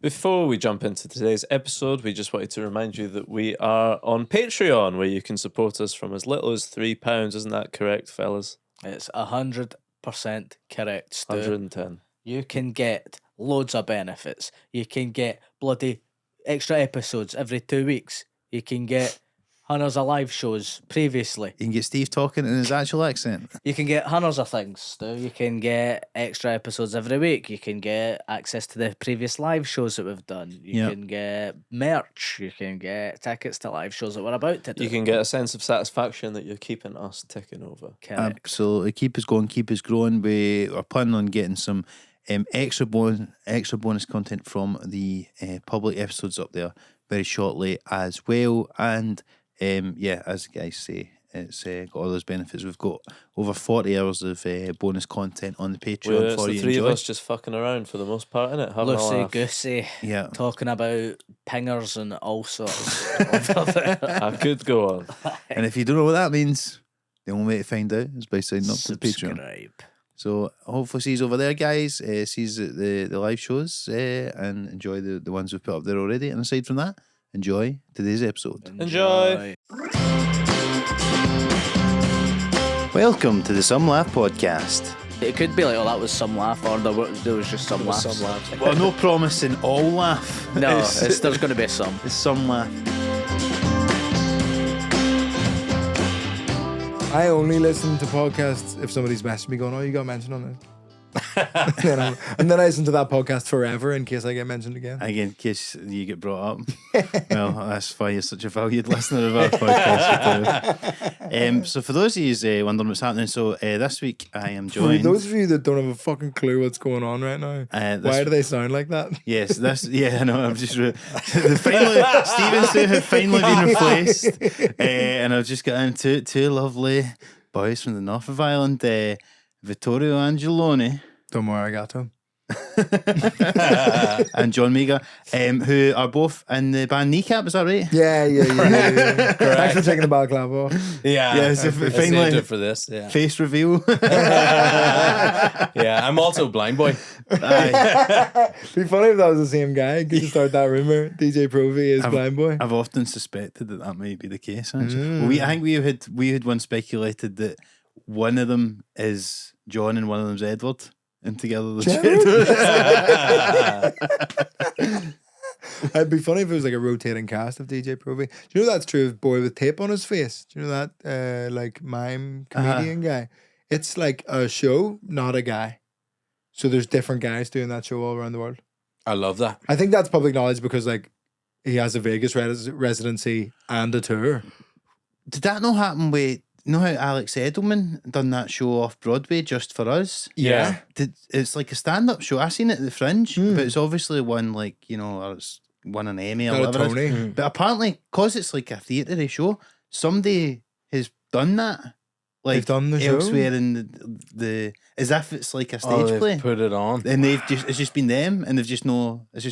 Before we jump into today's episode, we just wanted to remind you that we are on Patreon, where you can support us from as little as £3. Isn't that correct, fellas? It's 100% correct, Stu. 110. You can get loads of benefits. You can get bloody extra episodes every 2 weeks. You can get hundreds of live shows previously. You can get Steve talking in his actual accent. You can get hundreds of things, Stu. You can get extra episodes every week. You can get access to the previous live shows that we've done. You can get merch. You can get tickets to live shows that we're about to do. You can get a sense of satisfaction that you're keeping us ticking over. Correct. Absolutely. Keep us going, keep us growing. We are planning on getting some extra bonus content from the public episodes up there very shortly as well. And as the guys say, it's got all those benefits. We've got over 40 hours of bonus content on the Patreon for the you. three enjoy. of us just fucking around for the most part, innit? Having a Loosey laugh. goosey, talking about pingers and all sorts. I could go on. And if you don't know what that means, the only way to find out is by signing up to the Patreon. Subscribe. So hopefully see you over there, guys. Sees the live shows and enjoy the ones we've put up there already. And aside from that, enjoy today's episode. Enjoy. Welcome to the Some Laugh Podcast. It could be like, oh, that was some laugh, or there was just some laughs. Some laughs. Well, no promising all laugh. No, there's going to be some. It's some laugh. I only listen to podcasts if somebody's messaged me going, oh, you got mentioned on this. and then I listen to that podcast forever in case I get mentioned again. Again, in case you get brought up. Well, that's why you're such a valued listener of our podcast. So for those of you wondering what's happening, so this week I am For joined... those of you that don't have a fucking clue what's going on right now, why do they sound like that? Yes, I know. I'm just Steve and Sue have finally been replaced, and I've just got in two lovely boys from the north of Ireland, Vittorio Angelone. Don't worry, I got to him. And John Meagher, who are both in the band Kneecap. Is that right? Yeah. Thanks for taking the balaclava off. Yeah, so I finally saved it for this. Yeah, face reveal. yeah. I'm also blind boy. Aye. Be funny if that was the same guy. Good to start that rumor. DJ Provy is blind boy. I've often suspected that might be the case. Actually, I think we had once speculated that one of them is John and one of them's Edward, and together they're It'd be funny if it was like a rotating cast of DJ Provy. Do you know that's true of Boy with Tape on His Face? Do you know that like mime comedian guy? It's like a show, not a guy. So there's different guys doing that show all around the world. I love that. I think that's public knowledge because like he has a Vegas residency and a tour. Did that not happen with... You know how Alex Edelman done that show off Broadway just for us? Yeah. It's like a stand-up show. I seen it at the Fringe, but it's obviously won like, it's won an Emmy or Got a whatever. Tony. But apparently, because it's like a theatre show, somebody has done that. Like They've done the show? elsewhere in the as if it's like a stage they've play. put it on. And it's just been them, and it's just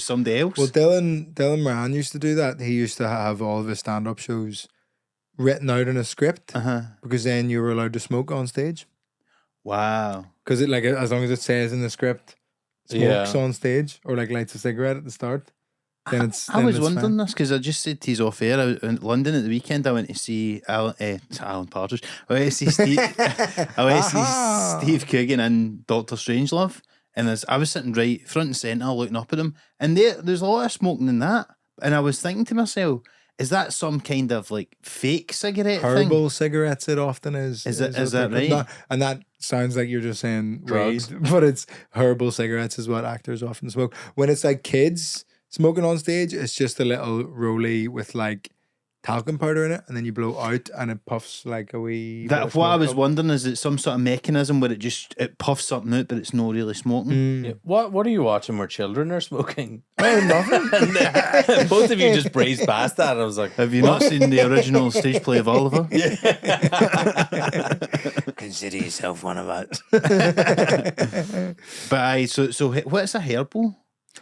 somebody else. Well, Dylan Moran used to do that. He used to have all of his stand-up shows written out in a script because then you were allowed to smoke on stage. Wow. Because it as long as it says in the script, smokes on stage or like lights a cigarette at the start, then it's. I was wondering this because I just said to you off air. I was in London at the weekend. I went to see Alan Partridge. I went to see Steve. Steve Coogan and Dr. Strangelove, and I was sitting right front and centre, looking up at him, and there's a lot of smoking in that. And I was thinking to myself, is that some kind of like fake cigarette Herbal thing? cigarettes, it often is. Is that right? And that sounds like you're just saying Drugs. weed, but it's herbal cigarettes is what actors often smoke. When it's like kids smoking on stage, it's just a little rolly with like talcum powder in it, and then you blow out and it puffs like a wee. That what I was wondering, is it some sort of mechanism where it puffs something out, but it's not really smoking? Yeah. What are you watching where children are smoking? Oh, nothing. Both of you just breezed past that. I was like, Have you not seen the original stage play of Oliver? Consider yourself one of us. But so what's a herbal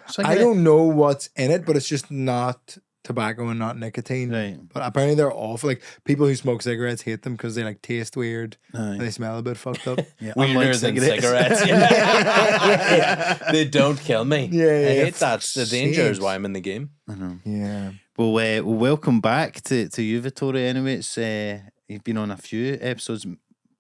cigarette? I don't know what's in it, but it's just not tobacco and not nicotine. Right. But apparently they're awful. Like people who smoke cigarettes hate them because they like taste weird. Aye. And they smell a bit fucked up. Yeah, Weirder unlike than cigarettes. Yeah. They don't kill me. Yeah, yeah, I yeah. hate that. The danger is Saves. why I'm in the game. I know. Yeah. Well, welcome back to you, Vittorio. Anyway, it's you've been on a few episodes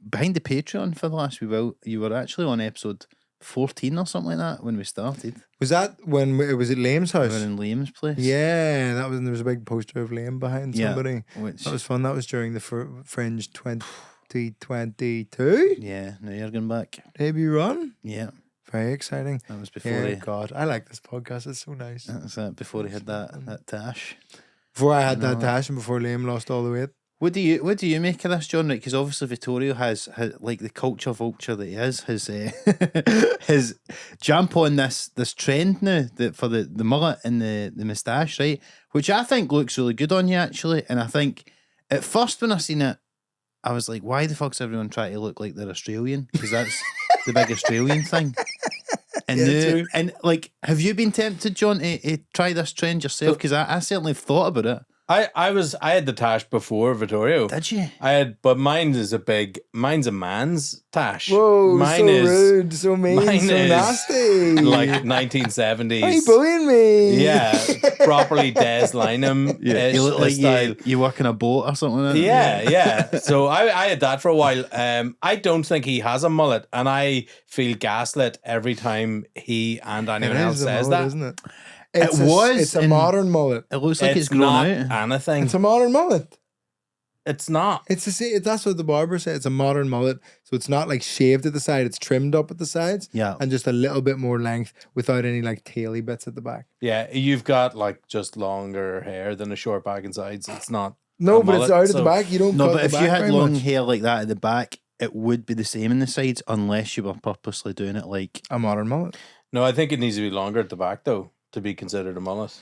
behind the Patreon for the last wee while. You were actually on episode 14 or something like that when we started. Was that when it was at Liam's We house? were in Liam's place. Yeah, that was. And there was a big poster of Liam behind Yeah. somebody. Which, That was fun. That was during the Fringe 2022 yeah, now you're going back. debut run. Yeah, Very exciting. that was before Yeah, he. God, I like this podcast. It's so nice. That was that before he had that tash. Before I had that No. tash and before Liam lost all the weight. What do you make of this, John? Because obviously Vittorio has like the culture vulture that he is, his jump on this trend now that for the mullet and the moustache, right? Which I think looks really good on you actually. And I think at first when I seen it, I was like, why the fuck's everyone trying to look like they're Australian? Because that's the big Australian thing. And Yeah, and like, have you been tempted, John, to try this trend yourself? Because I certainly have thought about it. I had the tash before Vittorio. Did you? But mine's a man's tash. Whoa, Mine so is rude, so mean, mine so is nasty. like Are you 1970s. bullying me? Yeah, properly Des Lynam. You look like style. you work in a boat or something like that. Yeah. So I had that for a while. I don't think he has a mullet, and I feel gaslit every time he and anyone It else is a says mullet, that. isn't it? It was It's a in- modern mullet. It looks like it's grown not out. anything. It's a modern mullet. It's not. It's the same. That's what the barber said. It's a modern mullet, so it's not like shaved at the side. It's trimmed up at the sides, Yeah. and just a little bit more length without any like taily bits at the back. Yeah, you've got like just longer hair than a short back and sides. It's not. No, a but it's mullet, out at so- the back. You don't. No, cut but the if you back had very long much. hair like that at the back, it would be the same in the sides unless you were purposely doing it like. A modern mullet. No, I think it needs to be longer at the back though to be considered a mullet.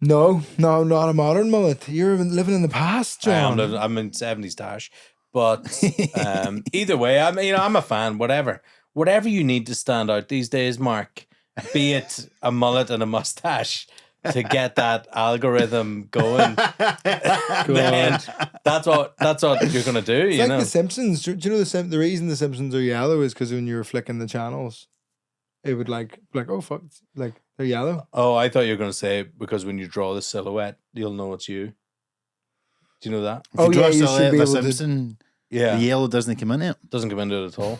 No, not a modern mullet. You're living in the past, John. I'm in 70s tash, but either way, I'm a fan. Whatever you need to stand out these days, Mark. Be it a mullet and a mustache to get that algorithm going. Then that's what you're gonna do. It's You like know. The Simpsons. Do you know the reason the Simpsons are yellow is because when you were flicking the channels, it would like oh fuck, like they're yellow. Oh, I thought you were going to say because when you draw the silhouette, you'll know it's you. Do you know that? If you draw a you should silhouette be of a able to. Simpson, Yeah, the yellow doesn't come in it. doesn't come into it at all.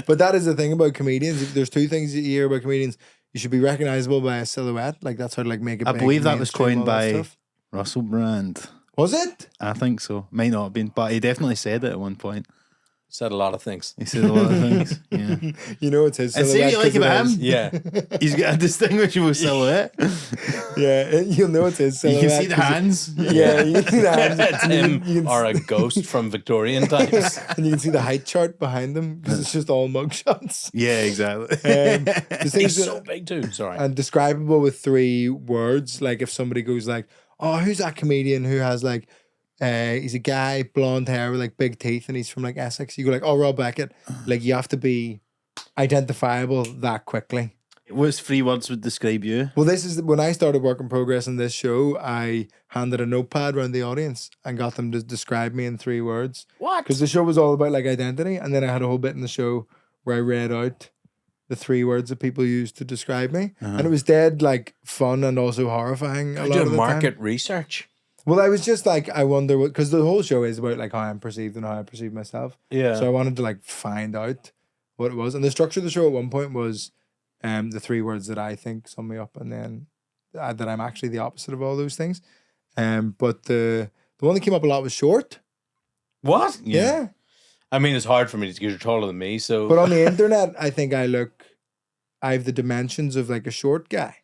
But that is the thing about comedians. If there's two things that you hear about comedians. You should be recognizable by a silhouette. Like that's how to like make it. I big, believe that was mainstream, coined all that by stuff. Russell Brand. Was it? I think so. Might not have been, but he definitely said it at one point. Said a lot of things. He said a lot of things. Yeah. You know it's his And silhouette. see what you like 'cause about it is. him? Yeah, He's got a distinguishable silhouette. Yeah, you'll know it's his You silhouette. can see the 'cause hands. Yeah, you can see the hands. it's him or a ghost from Victorian times. And you can see the height chart behind them because it's just all mugshots. Yeah, exactly. The He's things so that, big too. Sorry. and describable with 3 words. Like if somebody goes like, "Oh, who's that comedian who has like, he's a guy, blonde hair with like big teeth, and he's from like Essex." You go like, "Oh, Rob Beckett." Like you have to be identifiable that quickly. What's 3 words would describe you? Well, this is when I started work in progress in this show. I handed a notepad around the audience and got them to describe me in 3 words. What? Because the show was all about like identity, and then I had a whole bit in the show where I read out the 3 words that people used to describe me, and it was dead like fun and also horrifying. A lot of Doing the market time. research. Well, I was just like, I wonder what, because the whole show is about like how I'm perceived and how I perceive myself. Yeah. So I wanted to like find out what it was, and the structure of the show at one point was, the 3 words that I think sum me up, and then that I'm actually the opposite of all those things. But the one that came up a lot was short. What? Yeah. I mean, it's hard for me because you're taller than me. So, But on the internet, I think I have the dimensions of like a short guy.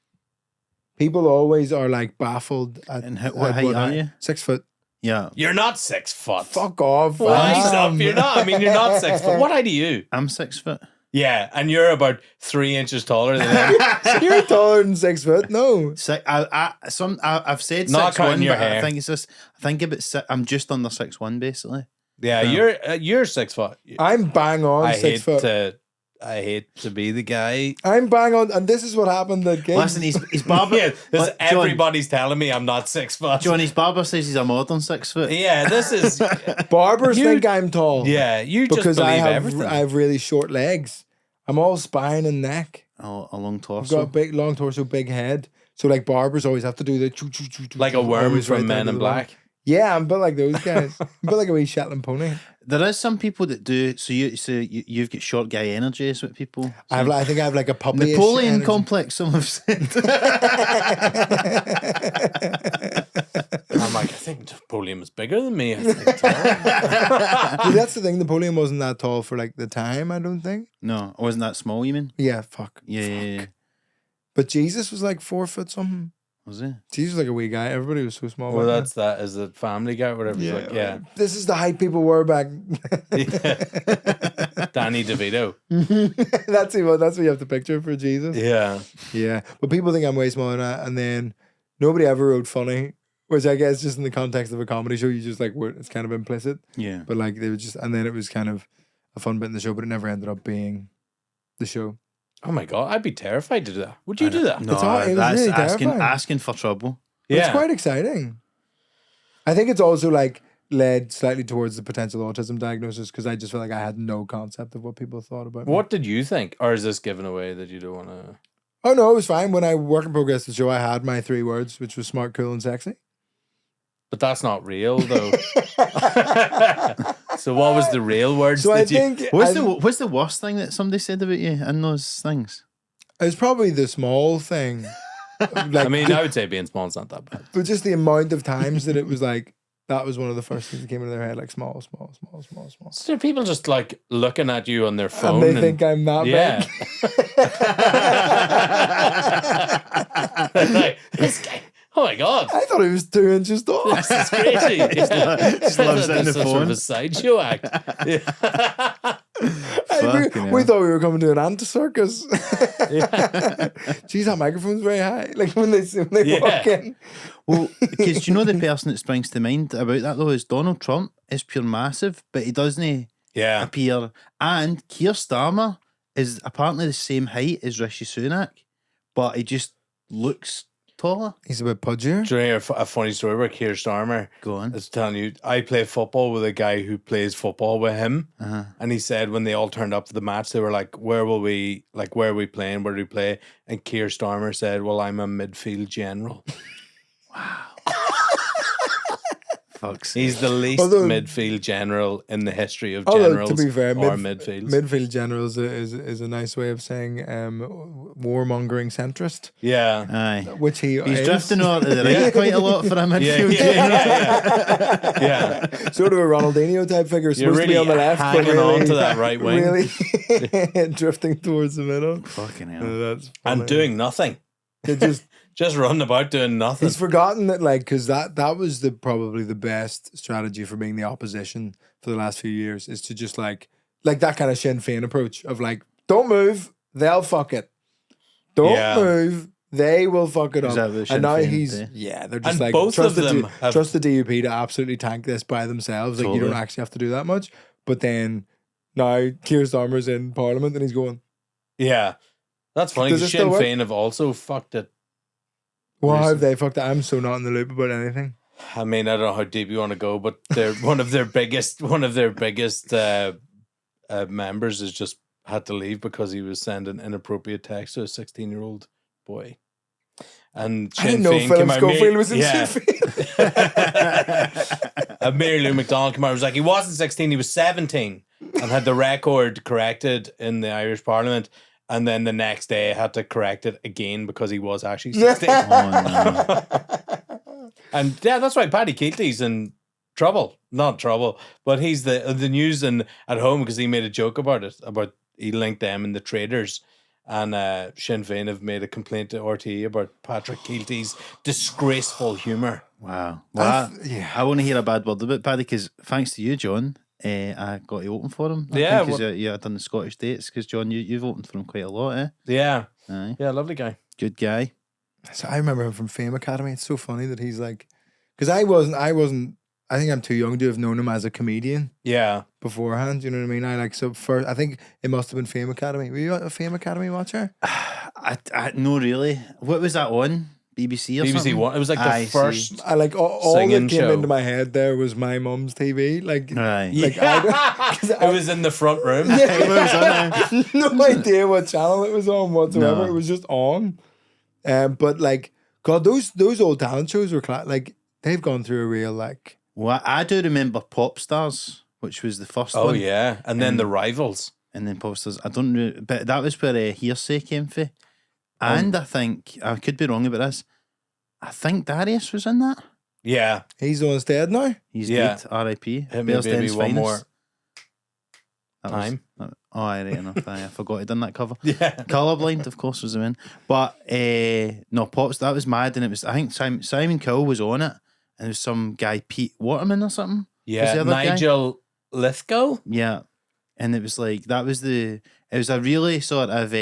People always are like baffled at And what height what are you? 6 foot. Yeah. you're not 6 foot. Fuck off. Rise fam. up. You're not. I mean, you're not 6 foot. What height are you? I'm 6 foot. Yeah, and you're about 3 inches taller than him. You're taller than 6 foot. No. I've said Not 6'1", counting your but I hair. think it's just. I think about I'm just under 6'1", basically. Yeah, you're 6 foot. I'm bang on I 6 hate foot. to I hate to be the guy. I'm bang on, and this is what happened at gigs. Listen, he's barber. Yeah, John, everybody's telling me I'm not 6 foot. Johnny's barber says he's a modern 6 foot. Yeah, this is. Barbers think I'm tall. Yeah, you just because believe I have everything. I have really short legs. I'm all spine and neck. A long I've torso. got a big, long torso, big head. So like barbers always have to do the choo choo choo choo. Like a choo, worm always right from down Men to in the bottom. Black. Yeah, I'm a bit like those guys. I'm a bit like a wee Shetland pony. There is some people that do. So you've got short guy energy. Is what people. I think I have like a puppy. Napoleon complex. Some have said. I'm like, I think Napoleon was bigger than me. I think. See, that's the thing. Napoleon wasn't that tall for like the time. I don't think. No, I wasn't that small. You mean? Yeah, fuck. Yeah. But Jesus was like 4 foot something. Was it? Jesus was like a wee guy. Everybody was so small. Well, back that's that. Is it Family Guy? Whatever. then. Like, yeah. This is the height people were back. Danny DeVito. That's what you have to picture for Jesus. Yeah. Yeah, but people think I'm way smaller than that, and then nobody ever wrote funny, which I guess just in the context of a comedy show, you just like it's kind of implicit. Yeah. But like they would just, and then it was kind of a fun bit in the show, but it never ended up being the show. Oh my god, I'd be terrified to do that. Would you do that? No, It's all- it was that's really asking terrifying. for trouble. But Yeah. it's quite exciting. I think it's also like led slightly towards the potential autism diagnosis because I just felt like I had no concept of what people thought about me. What did you think? Or is this given away that you don't want to? Oh no, it was fine. When I work in progress the show, I had my 3 words, which was smart, cool, and sexy. But that's not real, though. So what was the real words So I that you... think What's the worst thing that somebody said about you in those things? it was probably the small thing. Like, I mean, I would say being small is not that bad. but just the amount of times that it was like that was one of the first things that came into their head, like small. So there are people just like looking at you on their phone. And they think I'm that yeah. big. Like, this guy, oh my god. I thought he was 2 inches tall. This is crazy. Just loves it in the Some sort phone. of a sideshow act. Yeah. We thought we were coming to an anti-circus. Jeez, that microphone's very high. Like when they walk in. Well, because you know the person that springs to mind about that though is Donald Trump is pure massive, but he doesn't Yeah. appear. And Keir Starmer is apparently the same height as Rishi Sunak, but he just looks taller. He's a bit pudgier. Do you hear a funny story about Keir Starmer? Go on. I was telling you, I play football with a guy who plays football with him. Uh-huh. And he said when they all turned up for the match, they were like, where are we playing? Where do we play? And Keir Starmer said, well, I'm a midfield general. Fuck's He's the least Although- midfield general in the history of Although, generals to be fair, or midfields. midfield generals is a nice way of saying warmongering centrist, Yeah. Aye. which he He's is. drifting over to the right quite a lot for a midfield Yeah. Yeah. Sort of a Ronaldinho type figure, You're supposed to be really on the left, but hanging really, on to that right wing. really drifting towards the middle. Fucking hell. That's funny. And doing nothing. They just running about doing nothing. he's forgotten that, like, because that was probably the best strategy for being the opposition for the last few years is to just like that kind of Sinn Féin approach of like, don't move, they'll fuck it. Don't Yeah. move, they will fuck it Is up. that what Sinn And now Féin he's do? they're just And like both trust of them have- trust the DUP to absolutely tank this by themselves. Like you Totally. don't actually have to do that much. But then now Keir Starmer's in Parliament and he's going, Yeah. That's funny Does because it still Sinn work? Féin have also fucked it. "Well, how have Recently. they fucked it? I'm so not in the loop about anything." I mean, I don't know how deep you want to go, but they're one of their biggest members has just had to leave because he was sending inappropriate text to a 16-year-old boy. And I didn't Sinn know Féin Philip came out. Schofield was in Yeah. Sinn Féin. And Mary Lou McDonald came out and was like, he wasn't 16, he was 17, and had the record corrected in the Irish Parliament. And then the next day had to correct it again because he was actually 16. Oh, no. And yeah, that's why Paddy Keatley's in trouble. Not trouble, but he's the news and at home because he made a joke about it. About he linked them and the traders. And Sinn Féin have made a complaint to RTE about Patrick Keatley's disgraceful humour. Wow. Well, yeah. I want to hear a bad word about Paddy because thanks to you, John, I got to open for him. Yeah, Because you had done the Scottish dates because, John, you've opened for him quite a lot, eh? Yeah, Aye. yeah, lovely guy. Good guy. So I remember him from Fame Academy. It's so funny that he's like, because I wasn't I think I'm too young to have known him as a comedian Yeah. beforehand. You know what I mean? I think it must have been Fame Academy. Were you a Fame Academy watcher? I no, really. What was that on? BBC or BBC something? One. It was like the I see. first. I like all that Singing came show. into my head there was my mum's TV. Like, Right. like It was in the front room. no idea what channel it was on whatsoever. No. It was just on. But like, God, those old talent shows were like they've gone through a real like. Well, I do remember Pop Stars, which was the first Oh one. yeah, and then the rivals. And then Pop Stars. I don't know, but that was where Hearsay came from. And I think, I could be wrong about this, I think Darius was in that. Yeah, He's on dead now. He's Yeah. dead, R.I.P. hit me Bears baby Den's one finest. more That was- time. Oh, I right enough. I forgot he'd done that cover. Yeah, Colorblind, of course, was the win. But no, Pops, that was mad. And it was, I think Simon Cowell was on it. And there was some guy, Pete Waterman or something. yeah. the other guy? Nigel Lithgow. Yeah. And it was like, it was a really sort of,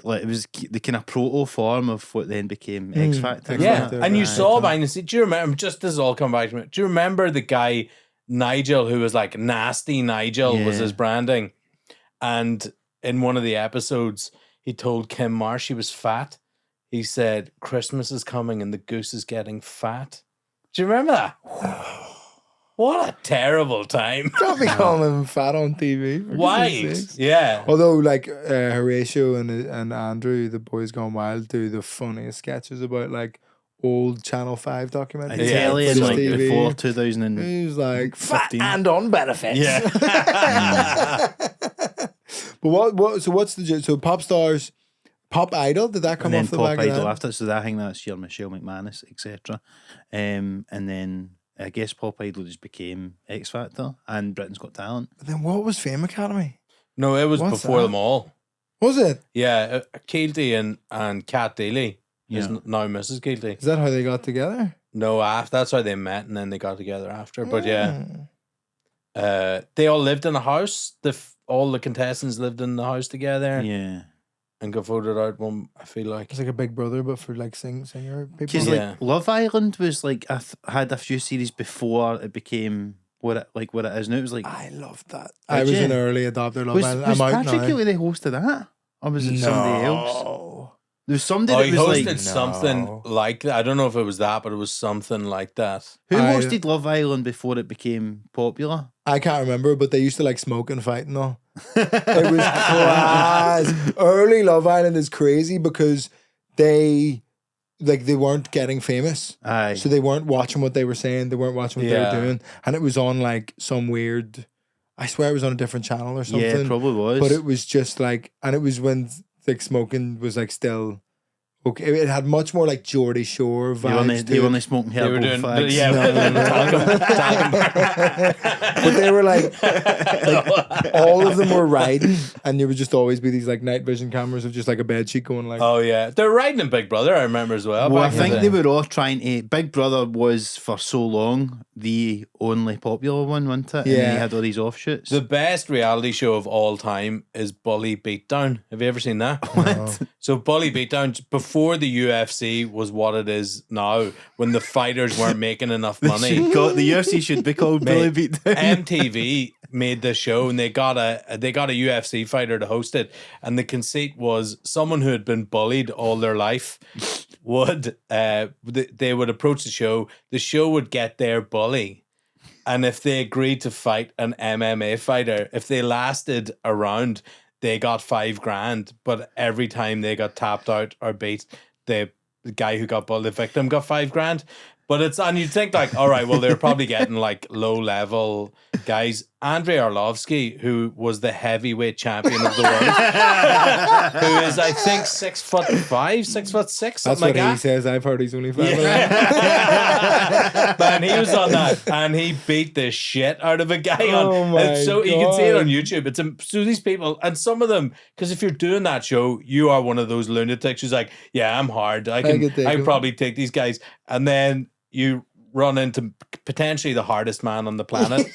like, it was the kind of proto form of what then became X Factor. X Yeah, Factor, and you right, saw right. behind the scenes. Do you remember? Just this has all come back to me. Do you remember the guy Nigel who was like Nasty Nigel was Yeah. his branding, and in one of the episodes he told Kim Marsh he was fat. He said, "Christmas is coming and the goose is getting fat." Do you remember that? What a terrible time. Can't be calling him fat on TV. for Why? goodness sakes. Yeah. Although, like Horatio and Andrew, the Boys Gone Wild, do the funniest sketches about like old Channel 5 I documentaries. tell you, British like TV. before 2000 and He was like fat 15. and on benefits. Yeah. But so Pop Stars, Pop Idol, did that come and then off the Pop back Idol of that? after. So I think that's your Michelle McManus, etc. And then I guess Pop Idol just became X Factor and Britain's Got Talent. But then what was Fame Academy? No, it was What's before that? them all. Was it? Yeah, Keelty and Kat Daly is Yeah. now Mrs. Keelty. Is that how they got together? No, that's how they met, and then they got together after. But yeah, Mm. they all lived in a house. All the contestants lived in the house together Yeah. and got voted out. One, I feel like. It's like a Big Brother, but for like singer people. Because Yeah. like Love Island was like had a few series before it became what it is now. It was like I loved that. Did I was you? an early adopter. Love was Island. was I'm out Patrick now. Healy the host of that, or was it somebody else? No. There was somebody Oh, that he was hosted like something No. like that. I don't know if it was that, but it was something like that. who I- hosted Love Island before it became popular. I can't remember, but they used to like smoke and fight and all. It was class. Early Love Island is crazy because they weren't getting famous. Aye. So they weren't watching what they were saying. They weren't watching what they Yeah. were doing. And it was on like some weird, I swear it was on a different channel or something. Yeah, it probably was. But it was just like, and it was when like smoking was like still okay. It had much more like Geordie Shore they were only, vibes. they were only smoking They were herbal doing, fags. yeah, No, no, no. talcum. But they were like all of them were riding, and there would just always be these like night vision cameras of just like a bed sheet going like. Oh yeah, they're riding in Big Brother. I remember as well. Well, I back in the think day. they were all trying to. Big Brother was for so long the only popular one, wasn't it? And then Yeah. you had all these offshoots. The best reality show of all time is Bully Beatdown. Have you ever seen that? What? So Bully Beatdown, before the UFC was what it is now, when the fighters weren't making enough money, The UFC should be called Billy Mate, Beatdown. MTV made this show and they got a UFC fighter to host it, and the conceit was someone who had been bullied all their life would they would approach the show would get their bully, and if they agreed to fight an MMA fighter, if they lasted a round, they got $5,000, but every time they got tapped out or beat, the guy who got bullied, the victim, got $5,000. But it's, and you'd think like, all right, well, they're probably getting like low level guys. Andrei Arlovsky, who was the heavyweight champion of the world, who is, I think, 6'5", 6'6", That's something what like he that. says. I've heard he's only 5'11". Man, he was on that and he beat the shit out of a guy Oh on. my And so you can see it on God. YouTube. It's so these people, and some of them, because if you're doing that show, you are one of those lunatics who's like, yeah, I'm hard. I can can take I can him. probably take these guys, and then you run into potentially the hardest man on the planet,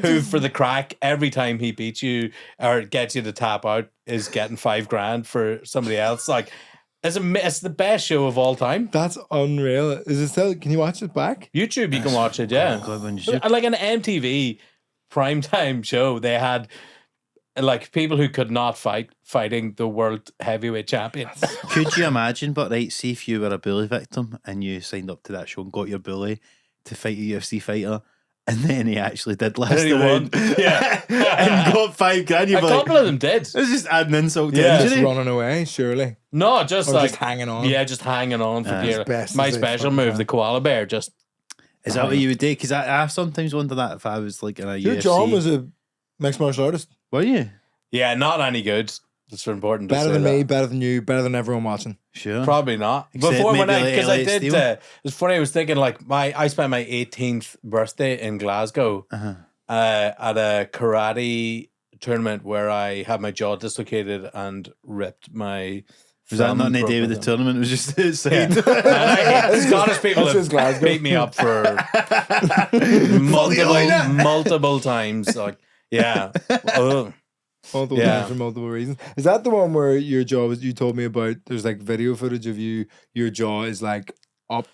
who for the crack every time he beats you or gets you to tap out is getting $5,000 for somebody else. Like, It's the best show of all time. That's unreal. Is it still? Can you watch it back? YouTube, you can watch it. Yeah, God, when you should- like an MTV primetime show. They had like people who could not fighting the world heavyweight champion. Could you imagine? But right, see if you were a bully victim and you signed up to that show and got your bully to fight a UFC fighter, and then he actually did last And he won. round, Yeah. and got $5,000. You're A like, couple of them did. it's just adding insult to Yeah. Just injury. running away, surely. No, just Or like just hanging on. Yeah, just hanging on for dear. best My as they special fucking move, can. the koala bear. Just Is that what you would do? Because I sometimes wonder that if I was like in a Your UFC. John was a mixed martial artist. Were you? yeah, not any good. It's important. To Better say than me, that. better than you, better than everyone watching. Sure. Probably not. Except Before when maybe because I Elliot did. Steele. It's funny. I was thinking like I spent my 18th birthday in Glasgow at a karate tournament where I had my jaw dislocated and ripped my. Was that thumb nothing to do broken with the thumb. tournament? It was just Yeah. outside. And I hate Scottish people That's just have Glasgow. beat me up for multiple times. Like, yeah. Ugh. Multiple Yeah. times for multiple reasons. Is that the one where your jaw was? You told me about. There's like video footage of you. Your jaw is like up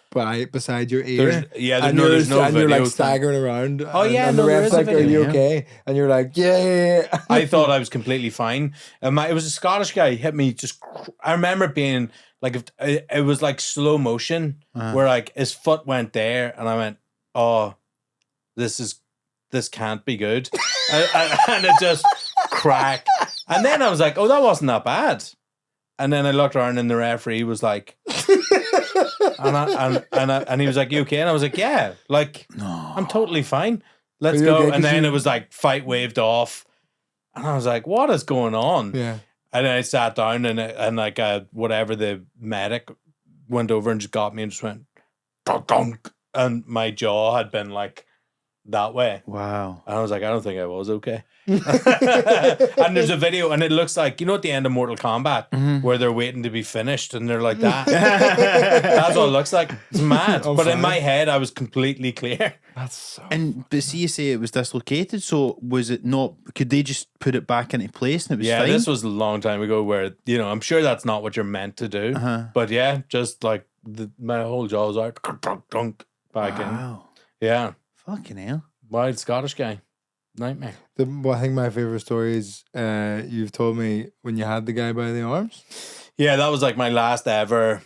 beside your ear. There's no and you're video like thing. staggering around. Oh, yeah, and no, the there ref's is a like, "Are you video. okay?" And you're like, "Yeah." I thought I was completely fine. It was a Scottish guy hit me. I remember being like, it was like slow motion where like his foot went there, and I went, "Oh, this can't be good," and it just cracked. And then I was like, "Oh, that wasn't that bad." And then I looked around, and the referee was like, and he was like, "You okay?" And I was like, "Yeah, like I'm totally fine. Let's Are you go." okay? And 'Cause then you- it was like fight waved off, and I was like, "What is going on?" Yeah. And then I sat down, and like whatever the medic went over and just got me and just went, dunk, and my jaw had been like that way. Wow. And I was like, I don't think I was okay. And there's a video, and it looks like, you know, at the end of Mortal Kombat, where they're waiting to be finished, and they're like that. That's what it looks like. It's mad. I'm But in fine. my head, I was completely clear. That's so. But see, you say it was dislocated, so was it not? Could they just put it back into place and it was Yeah, fine? this was a long time ago where, you know, I'm sure that's not what you're meant to do. But yeah, just like my whole jaw was out, dunk, back in. Wow. Yeah. Fucking hell. Wild Scottish guy. Nightmare. I think my favorite story is you've told me when you had the guy by the arms. Yeah, that was like my last ever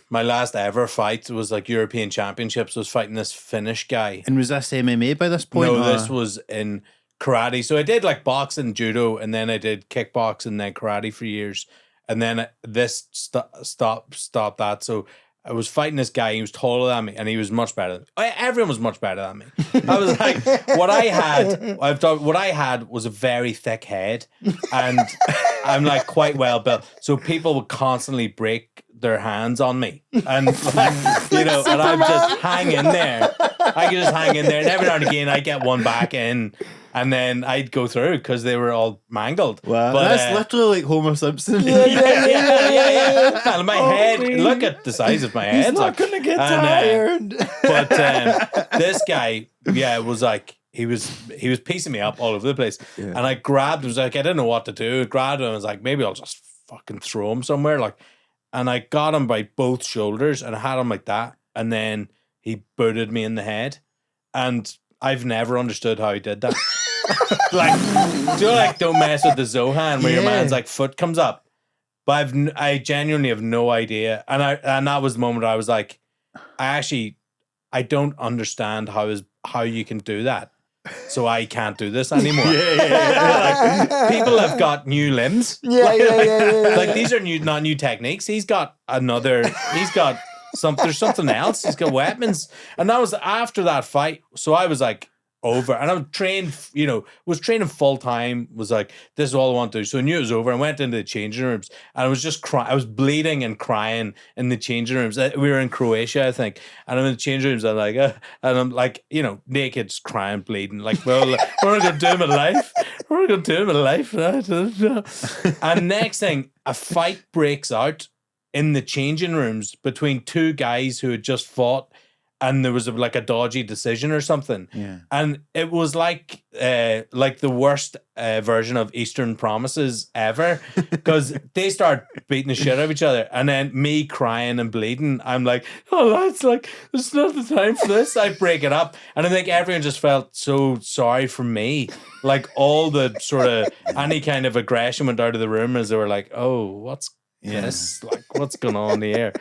fight. It was like European Championships. I was fighting this Finnish guy. And was this MMA by this point? No, or- this was in karate. So I did like boxing, judo, and then I did kickboxing, and then karate for years. And then this stopped that. So I was fighting this guy. He was taller than me, and he was much better than me. Everyone was much better than me. I was like, what I had was a very thick head, and I'm like quite well built. So people would constantly break their hands on me, and like, you know, and I'm just hang in there. I could just hang in there, and every now and again I get one back in, and then I'd go through because they were all mangled. Wow, But, that's literally like Homer Simpson. yeah. Man, my head. Look at the size of my head. He's not like, gonna get and, tired. But this guy, yeah, was like he was piecing me up all over the place, and I grabbed. It was like I didn't know what to do. I grabbed him. I was like, maybe I'll just fucking throw him somewhere. Like, and I got him by both shoulders, and I had him like that, and then he booted me in the head, and I've never understood how he did that. Like, do you know, like, don't mess with the Zohan where your Yeah. man's like foot comes up. But I genuinely have no idea, and that was the moment I was like, I don't understand how you can do that, so I can't do this anymore. Like, people have got new limbs. Like these are not new techniques. He's got there's something else. He's got weapons, and that was after that fight. So I was like over, and I was trained, was training full time, was like, this is all I want to do. So I knew it was over. I went into the changing rooms, and I was just crying. I was bleeding and crying in the changing rooms. We were in Croatia, I think, and I'm in the changing rooms, and I'm like, naked, just crying, bleeding, like, well, what am I going to do in my life? What am I going to do in my life? And next thing, a fight breaks out in the changing rooms between two guys who had just fought, and there was like a dodgy decision or something. Yeah. And it was like the worst version of Eastern Promises ever, because they start beating the shit out of each other, and then me crying and bleeding. I'm like, oh lads, like there's not the time for this. I break it up, and I think everyone just felt so sorry for me. Like all the sort of any kind of aggression went out of the room as they were like, oh, what's this? Like what's going on here?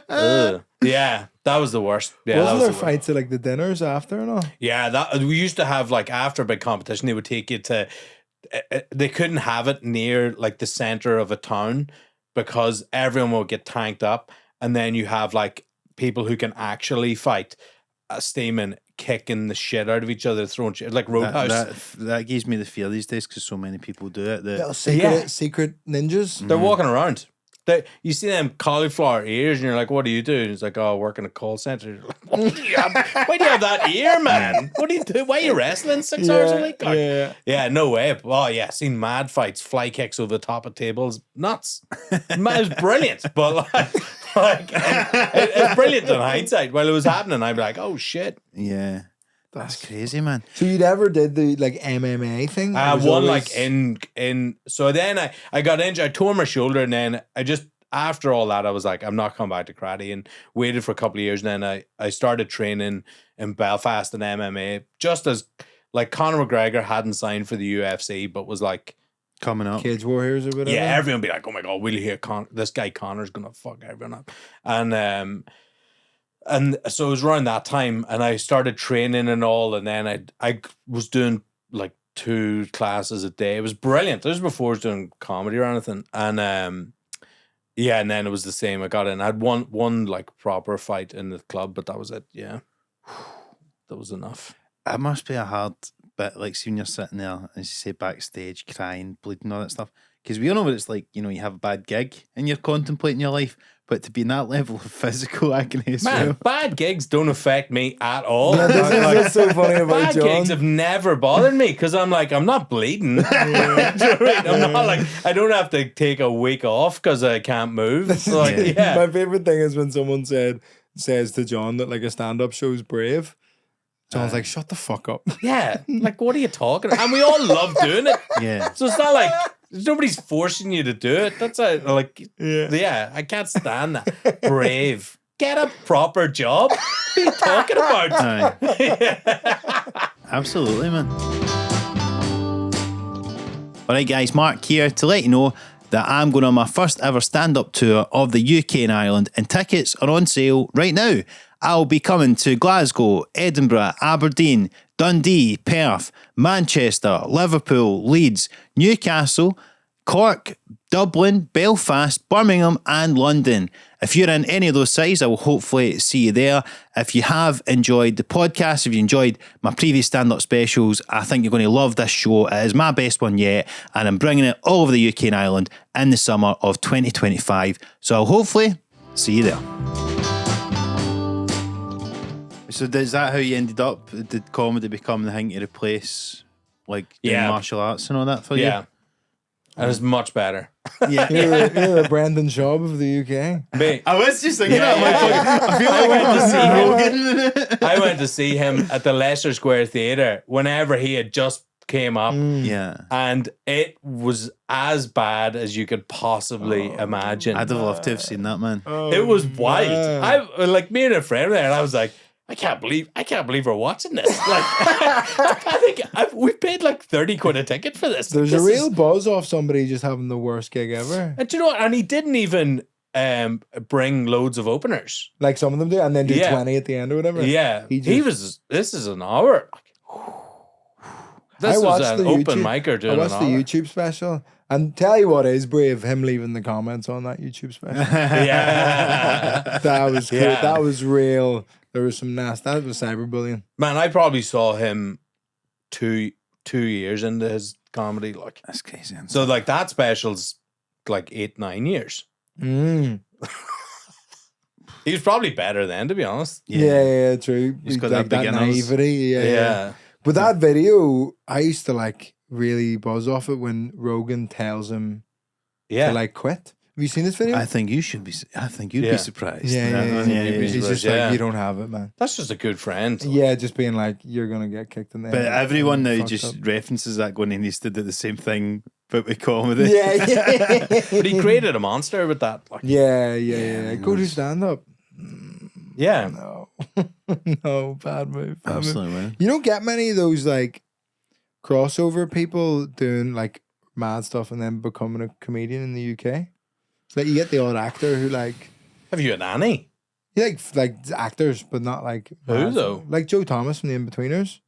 Ugh. Yeah, that was the worst. Yeah, Wasn't that was there the worst. fights at like the dinners after and all? Yeah, that we used to have like after a big competition, they would take you to. They couldn't have it near like the center of a town because everyone will get tanked up, and then you have like people who can actually fight, steaming, kicking the shit out of each other, throwing shit like Roadhouse. That gives me the fear these days because so many people do it. Little That secret ninjas. They're walking around. You see them cauliflower ears, and you're like, "What do you do?" And it's like, "Oh, I work in a call center." You're like, why do you have that ear, man? What do you do? Why are you wrestling 6 hours a week? Like, yeah, no way. Oh yeah, seen mad fights, fly kicks over the top of tables, nuts. It was brilliant, but it's brilliant in hindsight. While it was happening, I'd be like, "Oh shit." Yeah. That's crazy, man. So you never did the like MMA thing? I It was won always- like in so then I got injured, I tore my shoulder, and then I just after all that I was like, I'm not coming back to karate, and waited for a couple of years, and then I started training in Belfast in MMA just as like Conor McGregor hadn't signed for the UFC but was like Coming up. Cage Warriors or whatever. yeah, everyone be like, oh my god, will you hear this guy Conor's gonna fuck everyone up. And so it was around that time, and I started training and all, and then I was doing like 2 classes a day. It was brilliant. This was before I was doing comedy or anything, and yeah, and then it was the same. I got in. I had one like proper fight in the club, but that was it. Yeah, that was enough. It must be a hard bit, like seeing you're sitting there, as you say, backstage, crying, bleeding, all that stuff. Because we all know what it's like, you know, you have a bad gig and you're contemplating your life, but to be in that level of physical agony as Man, well. bad gigs don't affect me at all. Yeah, this is what's so funny about Bad John. gigs have never bothered me because I'm like, I'm not bleeding. Do you know what I mean? I'm not like, I don't have to take a week off because I can't move. Like, yeah. My favorite thing is when someone says to John that like a stand-up show's brave. John's like, shut the fuck up. Yeah. Like, what are you talking about? And we all love doing it. Yeah. So it's not like nobody's forcing you to do it. That's like, yeah, I can't stand that. Brave. Get a proper job. What are you talking about? Aye. Absolutely, man. All right, guys, Marc here to let you know that I'm going on my first ever stand-up tour of the UK and Ireland, and tickets are on sale right now. I'll be coming to Glasgow, Edinburgh, Aberdeen, Dundee, Perth, Manchester, Liverpool, Leeds, Newcastle, Cork, Dublin, Belfast, Birmingham and London. If you're in any of those cities, I will hopefully see you there. If you have enjoyed the podcast, if you enjoyed my previous stand-up specials, I think you're going to love this show. It is my best one yet, and I'm bringing it all over the UK and Ireland in the summer of 2025. So I'll hopefully see you there. So is that how you ended up? Did comedy become the thing to replace like doing martial arts and all that for you? Yeah. And it's much better. Yeah. You're the Brendan Schaub of the UK. Me. I was just thinking Yeah, that. I feel I went to see him. him. I went to see him at the Leicester Square Theatre whenever he had just came up, Yeah. and it was as bad as you could possibly imagine. I'd have loved to have seen that, man. It was wild. man. I like me and a friend there, and I was like, I can't believe we're watching this. Like, I think we paid like 30 quid a ticket for this. There's This a real is- buzz off somebody just having the worst gig ever. and do you know what? And he didn't even bring loads of openers. Like some of them do, and then do Yeah. 20 at the end or whatever. Yeah, He he just- was. This is an hour. This I was watched an the open YouTube- micer I doing watched an the hour. YouTube special, and tell you what is brave, him leaving the comments on that YouTube special. Yeah, That was cool. Yeah. That was real. There was some nasty. That was cyberbullying. man, I probably saw him two years into his comedy. Like, That's crazy. so like that special's like 8-9 years. Mm. He was probably better then, to be honest. Yeah, true. He's got like that beginner's- naivety. Yeah. But that video, I used to like really buzz off it when Rogan tells him Yeah. to like quit. Have you seen this video? I think you should be. I think you'd Yeah. be surprised. Yeah. He's just Yeah. like, you don't have it, man. That's just a good friend. Yeah, just being like, you're gonna get kicked in the But head. everyone now Fucked just up. references that going in. He did the same thing, but with comedy. Yeah. But he created a monster with that. Like, Yeah. Go do stand up. yeah. No. No, bad move. Bad move. Absolutely. You don't get many of those like crossover people doing like mad stuff and then becoming a comedian in the UK. It's like you get the odd actor who like Have you an Annie? you like actors, but not like Who, mad. though? Like Joe Thomas from the Inbetweeners,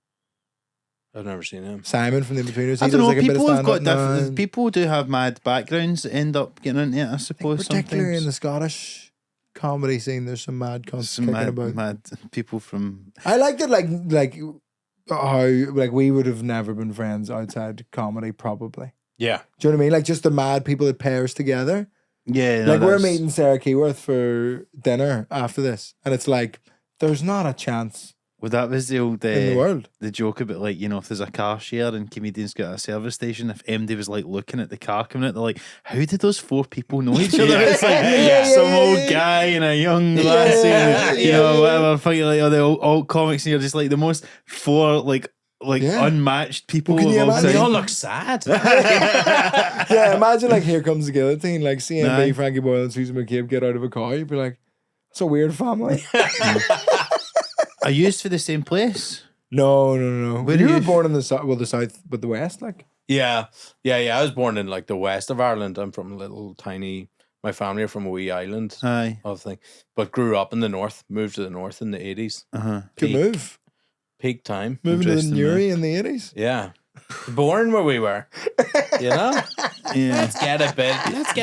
I've never seen him. Simon from the Inbetweeners. I He don't does know. like a bit of People have got stand-up now. different. People do have mad backgrounds that end up getting into it. I suppose Particularly in sometimes. the Scottish comedy scene, there's some mad cunts Some kicking about. mad people from. I like that, like how like we would have never been friends outside comedy, probably. Yeah. Do you know what I mean? Like just the mad people that pair us together. Yeah, Like we're meeting Sarah Keyworth for dinner after this, and it's like there's not a chance Well, that was the old in the world. the joke about like, you know, if there's a car share and comedians got a service station, if MD was like looking at the car coming out, they're like, how did those four people know each other? It's like some old guy and a young lassie, and, you know, whatever. Fucking like all the old comics, and you're just like the most four like Yeah. unmatched people. Well, can you of all imagine- They all time. look sad. Yeah, imagine like Here Comes the Guillotine, like seeing Nah. me, Frankie Boyle, and Susan McCabe get out of a car. You'd be like, it's a weird family. Are you used for the same place? No. Where You are were you- born in the south, well, the south, but the west, like. Yeah. I was born in like the west of Ireland. I'm from a little tiny. My family are from a wee island Aye. of thing, but grew up in the north. Moved to the north in the 80s. Good Peak. move. Peak time. Moving to the Interesting, Newry in the 80s. Yeah. Born where we were. You know. Yeah. Let's get a bit. You must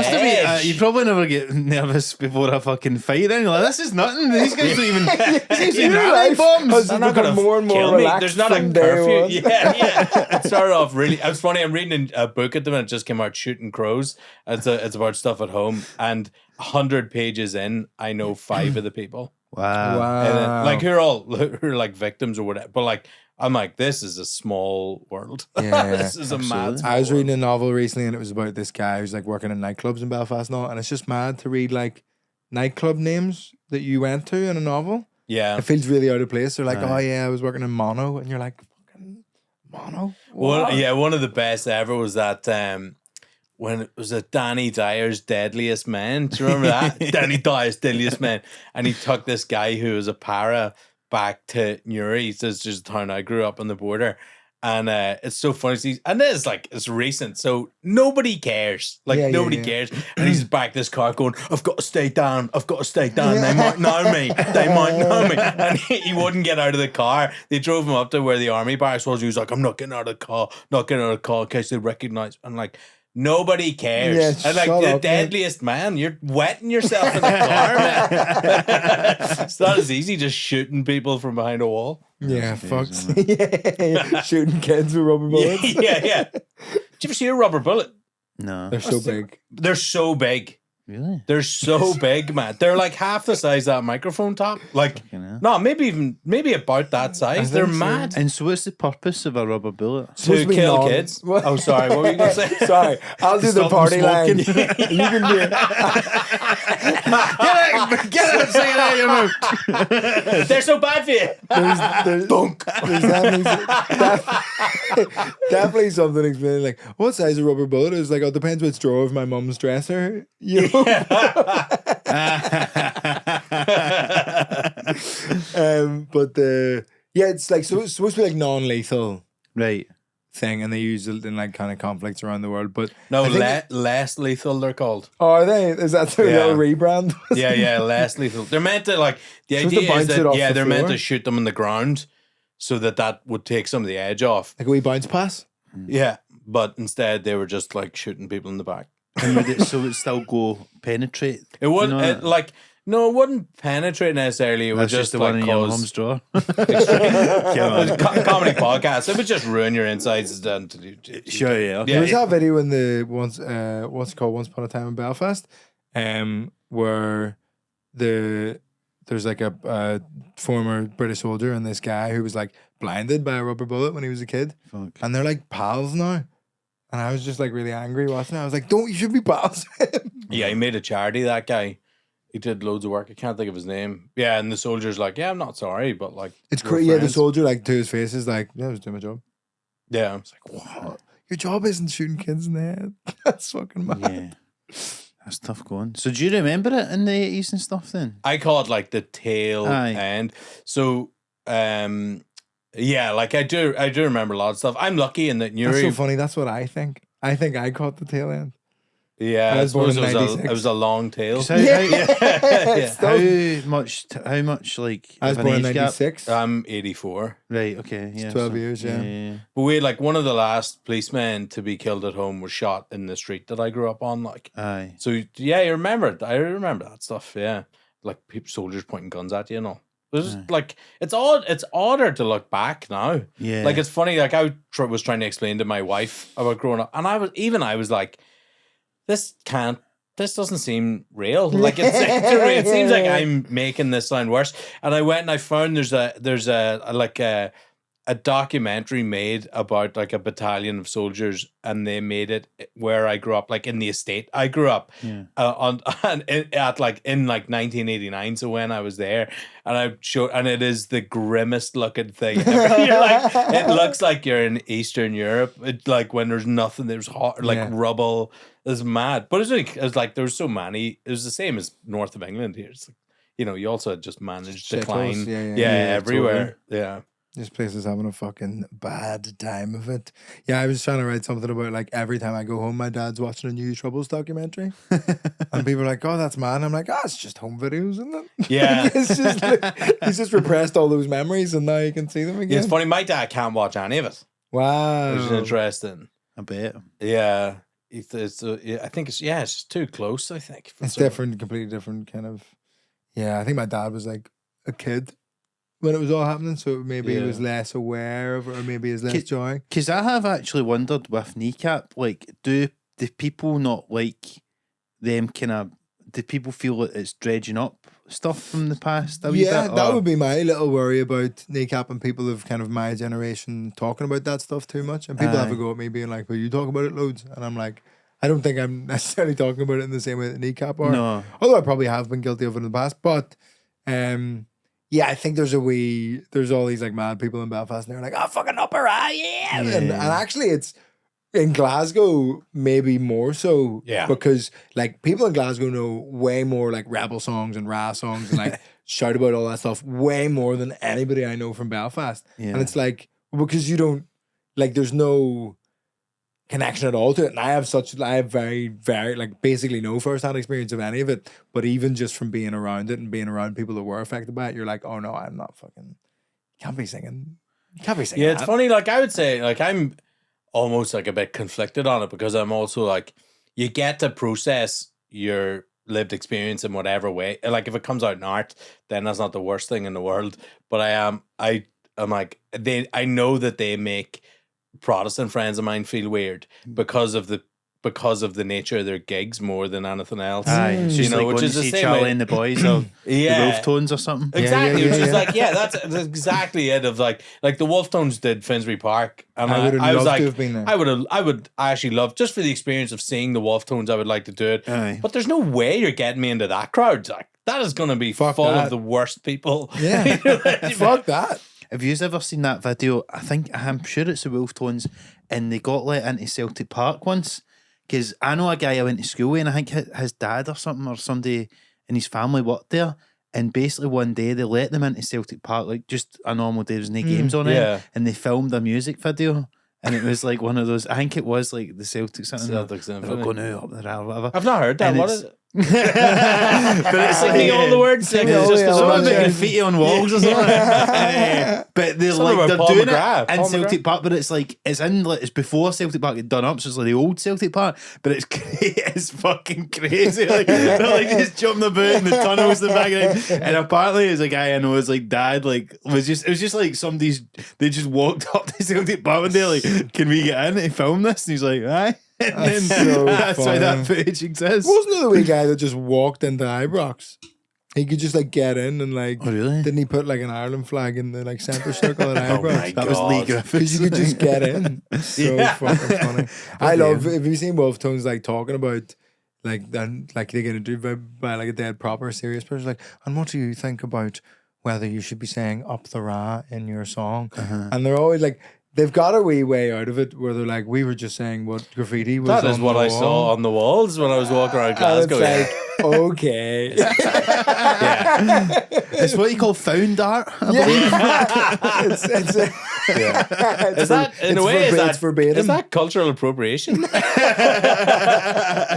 have been. edge. You probably never get nervous before a fucking fight. Then you're like, this is nothing. These guys don't even. These guys Your don't life bombs. has They're not become gonna more and more kill me. relaxed There's not a from day curfew. one. Yeah. It started off really. It's funny. I'm reading a book at the minute. It just came out, Shooting Crows. It's about stuff at home, and 100 pages in, I know 5 of the people. Wow. And then, like who are like victims or whatever. But like I'm like, this is a small world. Yeah, This is a mad. I was reading a novel recently and it was about this guy who's like working in nightclubs in Belfast now, and it's just mad to read like nightclub names that you went to in a novel. Yeah. It feels really out of place. They're like, Aye. oh yeah, I was working in Mono, and you're like, fucking Mono? One of the best ever was that when it was a Danny Dyer's Deadliest Men. Do you remember that? Danny Dyer's Deadliest Men. And he took this guy who was a para back to Newry. So it's just a town I grew up on the border. And it's so funny. And this like it's recent, so nobody cares. Like nobody cares. And he's back this car going, I've got to stay down. They might know me. And he wouldn't get out of the car. They drove him up to where the army barracks was. He was like, I'm not getting out of the car, in case they recognize. And like nobody cares. Yeah, and like shut the up, man. deadliest man, you're wetting yourself in the car, man. It's not as easy just shooting people from behind a wall. Yeah, fucks. Yeah. Shooting kids with rubber bullets. yeah. Did you ever see a rubber bullet? No. They're so big. They're so big. Really? They're so big, man. They're like half the size of that microphone top. Like, hell. no, maybe about that size. They're think so. mad. And so, what's the purpose of a rubber bullet? Supposed To to be kill non- kids. What? Oh, sorry. What were you going to say? Sorry, I'll do the Stop them party line. You smoking. can do it. Get it! Say it out of your mouth. They're so bad for you. There's definitely something explaining like what size of rubber bullet is like. Oh, it depends which drawer of my mum's dresser. You know? But it's like so it's supposed to be like non-lethal Right. thing, and they use it in like kind of conflicts around the world. But No, I think less lethal, they're called. are they? Is that their Yeah. little rebrand? Yeah, less lethal. They're meant to like the Supposed to idea is bounce it that off the they're meant floor? to shoot them on the ground so that would take some of the edge off. Like a wee bounce pass. Yeah, but instead they were just like shooting people in the back. And would it, so it would still go penetrate? It wouldn't You know, it, like no, it wouldn't penetrate necessarily. It would That's just just the like one in your cause mum's drawer. comedy podcast. It would just ruin your insides. Sure, yeah. Yeah, There was that video in the what's it called Once Upon a Time in Belfast, where there's like a former British soldier and this guy who was like blinded by a rubber bullet when he was a kid, Fuck. and they're like pals now. And I was just like really angry watching it. I was like, don't, you should be pals. Yeah, he made a charity, that guy. He did loads of work. I can't think of his name. Yeah, and the soldier's like, yeah, I'm not sorry, but like, It's we're crazy. Yeah, the friends. soldier, like, to his face is like, yeah, I was doing my job. Yeah. It's like, what? Your job isn't shooting kids in the head. That's fucking mad. Yeah. That's tough going. So do you remember it in the 80s and stuff then? I call it like the tail Aye. end. So, yeah, like I do remember a lot of stuff. I'm lucky in that That's so Nuri. funny. That's what I think. I think I caught the tail end. Yeah, I I was born suppose in it 96. was a long tail. 'Cause how much like I was of an born in age gap? 96. I'm 84. Right, okay. Yeah. 12 years, yeah. But we like one of the last policemen to be killed at home was shot in the street that I grew up on. Like, Aye. so yeah, you remember it. I remember that stuff. Yeah, like people, soldiers pointing guns at you and all. It's like it's odd. It's odder to look back now. Yeah. Like it's funny. Like I was trying to explain to my wife about growing up, and I was like, this doesn't seem real. Like it seems like I'm making this sound worse. And I went and I found there's a documentary made about like a battalion of soldiers, and they made it where I grew up, like in the estate I grew up, in 1989. So when I was there, and I showed, and it is the grimmest looking thing ever. You're like, it looks like you're in Eastern Europe. It's like when there's nothing, there's hot, like rubble. It's mad, but it's like there's so many. It was the same as north of England here. It's like, you know, you also had just managed decline, everywhere. Totally. Yeah. This place is having a fucking bad time of it. Yeah, I was trying to write something about like every time I go home, my dad's watching a New Troubles documentary. And people are like, oh, that's mad. And I'm like, it's just home videos, isn't it? Yeah. It's just like, he's just repressed all those memories and now you can see them again. Yeah, it's funny. My dad can't watch any of it, Wow. which is interesting. I bet. Yeah. I think it's just too close, I think. It's different, completely different kind of. Yeah, I think my dad was like a kid when it was all happening, so maybe he was less aware of it, or maybe he's less joy. Because I have actually wondered with Kneecap, like, do people not like them kind of? Do people feel that it's dredging up stuff from the past? That would be my little worry about Kneecap, and people of kind of my generation talking about that stuff too much, and people have a go at me being like, "Well, you talk about it loads," and I'm like, I don't think I'm necessarily talking about it in the same way that Kneecap are. No. Although I probably have been guilty of it in the past, but yeah, I think there's all these like mad people in Belfast, and they're like, fucking upper eye, yeah. And actually it's in Glasgow maybe more so, because like people in Glasgow know way more like rebel songs and rah songs and like shout about all that stuff way more than anybody I know from Belfast. And it's like, because you don't, like, there's no connection at all to it, and I have very, very, like, basically no first-hand experience of any of it, but even just from being around it and being around people that were affected by it, you're like, oh no, I'm not fucking, can't be singing Yeah, it's funny, like I would say, like I'm almost like a bit conflicted on it, because I'm also like, you get to process your lived experience in whatever way. Like if it comes out in art, then that's not the worst thing in the world, but I'm like, I know that they make Protestant friends of mine feel weird because of the nature of their gigs more than anything else. It's just like which is the same Charlie and the Boys or the Wolf Tones or something. Exactly, which is like, that's exactly it. Of like the Wolf Tones did Finsbury Park, and I was like, to have been there. I would actually love, just for the experience of seeing the Wolf Tones, I would like to do it. But there's no way you're getting me into that crowd. Like that is going to be full of the worst people. Yeah, fuck that. Have you ever seen that video? I'm sure it's the Wolf Tones, and they got let into Celtic Park once. Because I know a guy I went to school with, and I think his dad or something, or somebody in his family worked there. And basically one day they let them into Celtic Park, like just a normal day, there was no games on it. And they filmed a music video. And it was like one of those, I think it was like the Celtics. They're going out up there or whatever. I've not heard that. What is it? But it's singing all the words, singing just someone making graffiti on walls or something. But they're doing it in Celtic Park, but it's like it's before Celtic Park had done up, so it's like the old Celtic Park. But it's fucking crazy. Like they're like just jumping about in the tunnels in the background. And apparently, there's a guy I know, his like dad, like it was just like they just walked up to Celtic Park and they're like, "Can we get in and film this?" And he's like, "Aye." And then that's why that footage exists. Wasn't there the wee guy that just walked into Ibrox He could just like get in and like. Oh, really? Didn't he put like an Ireland flag in the like centre circle at Oh Edinburgh? my That was Lee God. Griffiths. Because you could just get in. So Yeah. fucking funny. I love. Have you seen Wolf Tones like talking about like then like they get interviewed by like a dead proper serious person like, and what do you think about whether you should be saying up the ra in your song? And they're always like. They've got a wee way out of it where they're like, we were just saying what graffiti was. That is on what the I wall. saw on the walls when I was walking around And Glasgow. it's like, okay. Yeah. It's what you call found art. it's Is that, in a way, it's verbatim. is that cultural appropriation? The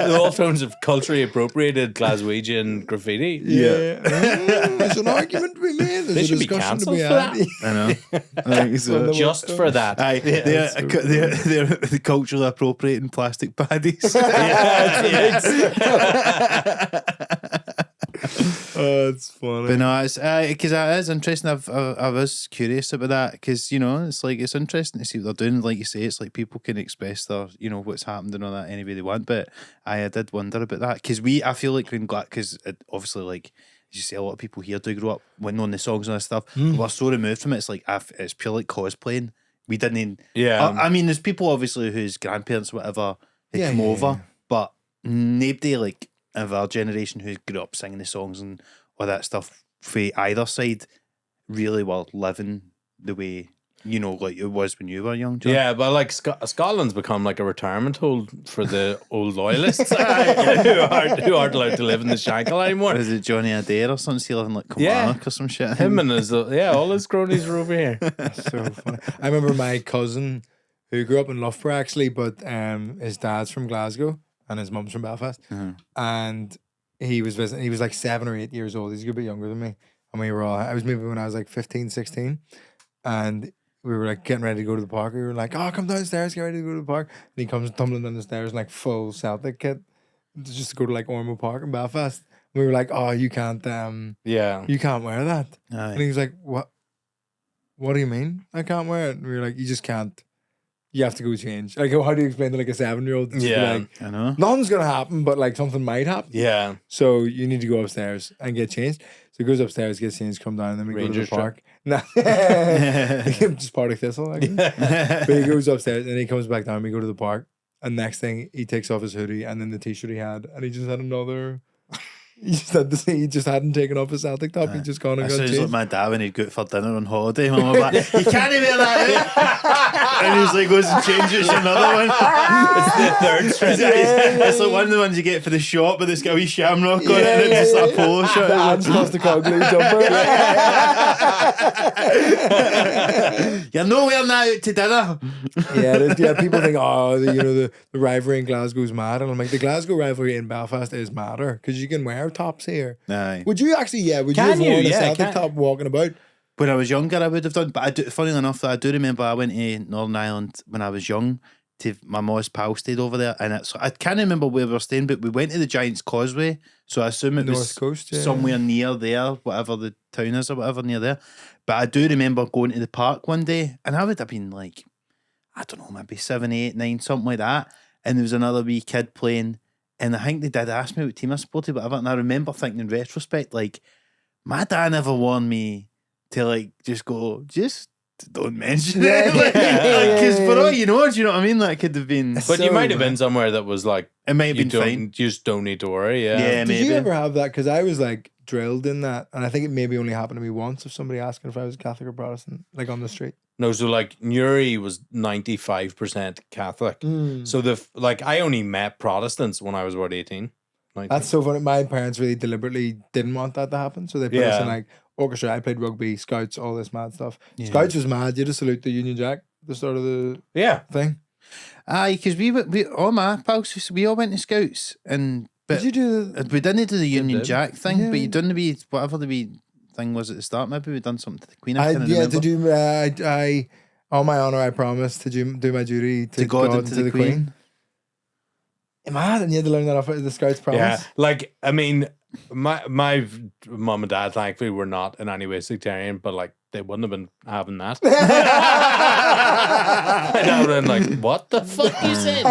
Wolf Tones have culturally appropriated Glaswegian graffiti. Yeah. There's an argument to be made. There's They a should be discussion to cancelled be for that. had. I know. I think so. Just for that. Aye, they're culturally appropriating plastic paddies. Oh, it's funny. But no, it's because it is interesting. I was curious about that because it's like it's interesting to see what they're doing. Like you say, it's like people can express their what's happened and all that any way they want. But I did wonder about that because I feel like because obviously like as you say, a lot of people here do grow up when knowing the songs and that stuff. But we're so removed from it. It's like it's pure like cosplaying. We didn't. Yeah. I mean, there's people obviously whose grandparents or whatever had Yeah, come yeah, over, yeah. but nobody like of our generation who grew up singing the songs and all that stuff for either side really were living the way like it was when you were young, John. Yeah, but like Scotland's become like a retirement home for the old loyalists who aren't allowed to live in the Shankle anymore. Is it Johnny Adair or something? Is he living like Kilmarnock or some shit? Him and his all his cronies are over here. So funny. I remember my cousin who grew up in Loughborough actually, but his dad's from Glasgow and his mum's from Belfast. And he was visiting. He was like 7 or 8 years old. He's a good bit younger than me. And we were all. I was maybe when I was like 15, 16, and we were like getting ready to go to the park. We were like, "Oh, come downstairs, get ready to go to the park." And he comes tumbling down the stairs in like full Celtic kit, just to go to like Ormeau Park in Belfast. And we were like, "Oh, you can't Yeah. you can't wear that." Aye. And he was like, "What? What do you mean? I can't wear it?" And we were like, "You just can't. You have to go change." Like, how do you explain to like a 7-year-old? Yeah. Like, I know. nothing's gonna happen, but like something might happen. Yeah. So you need to go upstairs and get changed. So he goes upstairs, gets changed, come down, and then we Rangers go to the trip. park. Nah, just Partick Thistle. Actually. But he goes upstairs and he comes back down. We go to the park, and next thing he takes off his hoodie and then the t-shirt he had, and he just had another. He just hadn't taken off his Celtic top. He just gone and That got sounds changed. like my dad when he'd go out for dinner on holiday. Mum was like, "You can't wear that." And he's like, goes and changes another one. It's the third strip. It's like one of the ones you get for the shop, but it's got a wee shamrock on it, and it's just a polo shirt. The Ants Costa Cogley jumper. You're not wearing that out to dinner. Yeah, people think, oh, the rivalry in Glasgow's mad, and I'm like, the Glasgow rivalry in Belfast is madder because you can wear tops here. Aye. Would you actually? Yeah, would Can you have you? worn a Yeah, Celtic can- top walking about? When I was younger, I would have done. But funny enough, I do remember I went to Northern Ireland when I was young. To my mom's pal stayed over there, and I can't remember where we were staying, but we went to the Giant's Causeway, so I assume it was North Coast, yeah. somewhere near there, whatever the town is or whatever near there. But I do remember going to the park one day, and I would have been like, I don't know, maybe 7, 8, 9, something like that. And there was another wee kid playing, and I think they did ask me what team I supported, whatever. And I remember thinking in retrospect, like, my dad never warned me to like just don't mention it. Because for all you know, do you know what I mean? That could have been. But you might have been somewhere that was like, It might have you been fine. you just don't need to worry. Yeah. Yeah, Did maybe. you ever have that? Because I was like drilled in that, and I think it maybe only happened to me once of somebody asking if I was Catholic or Protestant, like on the street. No, so like Newry was 95% Catholic. So I only met Protestants when I was about 18. 19. That's so funny. My parents really deliberately didn't want that to happen, so they put us in like orchestra. I played rugby, scouts, all this mad stuff. Yeah. Scouts was mad. You had to salute the Union Jack at the start of the Yeah. thing. Aye, because we all my pals, we all went to Scouts, and but Did you do the? we didn't do the Union did. Jack thing, Yeah. but you done the wee whatever the wee thing was at the start. Maybe we done something to the Queen. I I can't yeah. remember. Did you? I on my honor, I promise to do my duty to God God and and to the Queen. Mad, and you had to learn that off of the Scouts promise. Yeah. Like, I mean, My mum and dad, thankfully, were not in any way sectarian, but like they wouldn't have been having that. And I would have been like, "What the fuck you said?"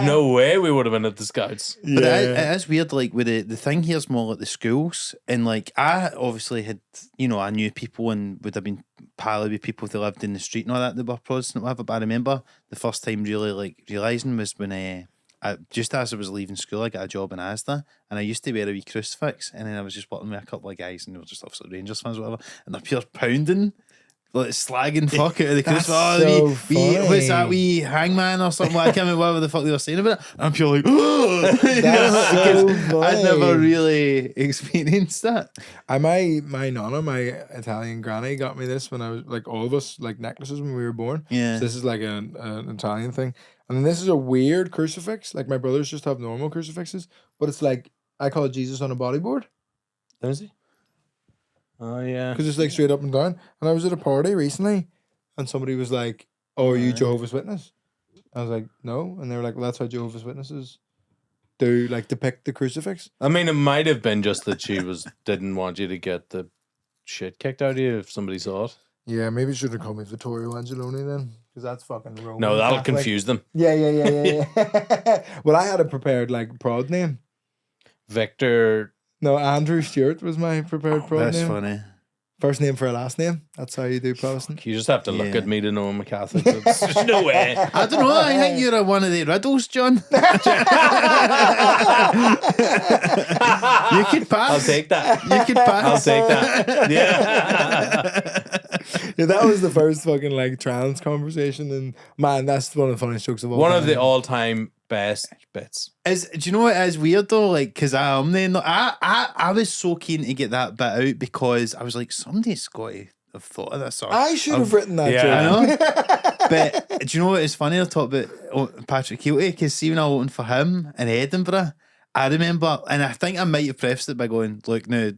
No way, we would have been at the Scouts. But it is weird, like with the thing here's more like the schools, and like I obviously had, I knew people and would have been pally with people that lived in the street and all that were Protestant, whatever. But I remember the first time really like realising was when just as I was leaving school, I got a job in Asda, and I used to wear a wee crucifix, and then I was just working with a couple of guys, and they were just obviously Rangers fans or whatever, and they're pure pounding. Like slagging fuck out of the crucifix. What's that wee hangman or something? I can't remember whatever the fuck they were saying about it. And I'm pure like, I'd never really experienced that. My nonna, my Italian granny, got me this when I was like all of us like necklaces when we were born. Yeah. So this is like an Italian thing, and then this is a weird crucifix. Like my brothers just have normal crucifixes, but it's like I call it Jesus on a bodyboard. Does he? Oh yeah. Because it's like straight up and down. And I was at a party recently, and somebody was like, "Oh, are you Jehovah's Witness?" I was like, "No," and they were like, "Well, that's how Jehovah's Witnesses do like depict the crucifix." I mean, it might have been just that she didn't want you to get the shit kicked out of you if somebody saw it. Yeah, maybe you should have called me Vittorio Angelone then, because that's fucking Roman. No, that'll Catholic. confuse them. Yeah. Well, I had a prepared like prod name. Victor. No, Andrew Stewart was my prepared prod That's name. funny. First name for a last name. That's how you do Protestant. You just have to look Yeah. at me to know I'm a Catholic. There's no way. I don't know. I think you're one of the riddles, John. You could pass. I'll take that. You could pass. I'll take that. Yeah. Yeah, that was the first fucking like trans conversation, and man, that's one of the funniest jokes of all One time. of the all-time best bits. Do you know what is weird though? Like, because I was so keen to get that bit out because I was like, somebody's got to have thought of this. I should have written that Yeah. joke. I know. But do you know what is funny? I talk about Patrick Keelty because see when I opened for him in Edinburgh, I remember, and I think I might have prefaced it by going, "Look, now,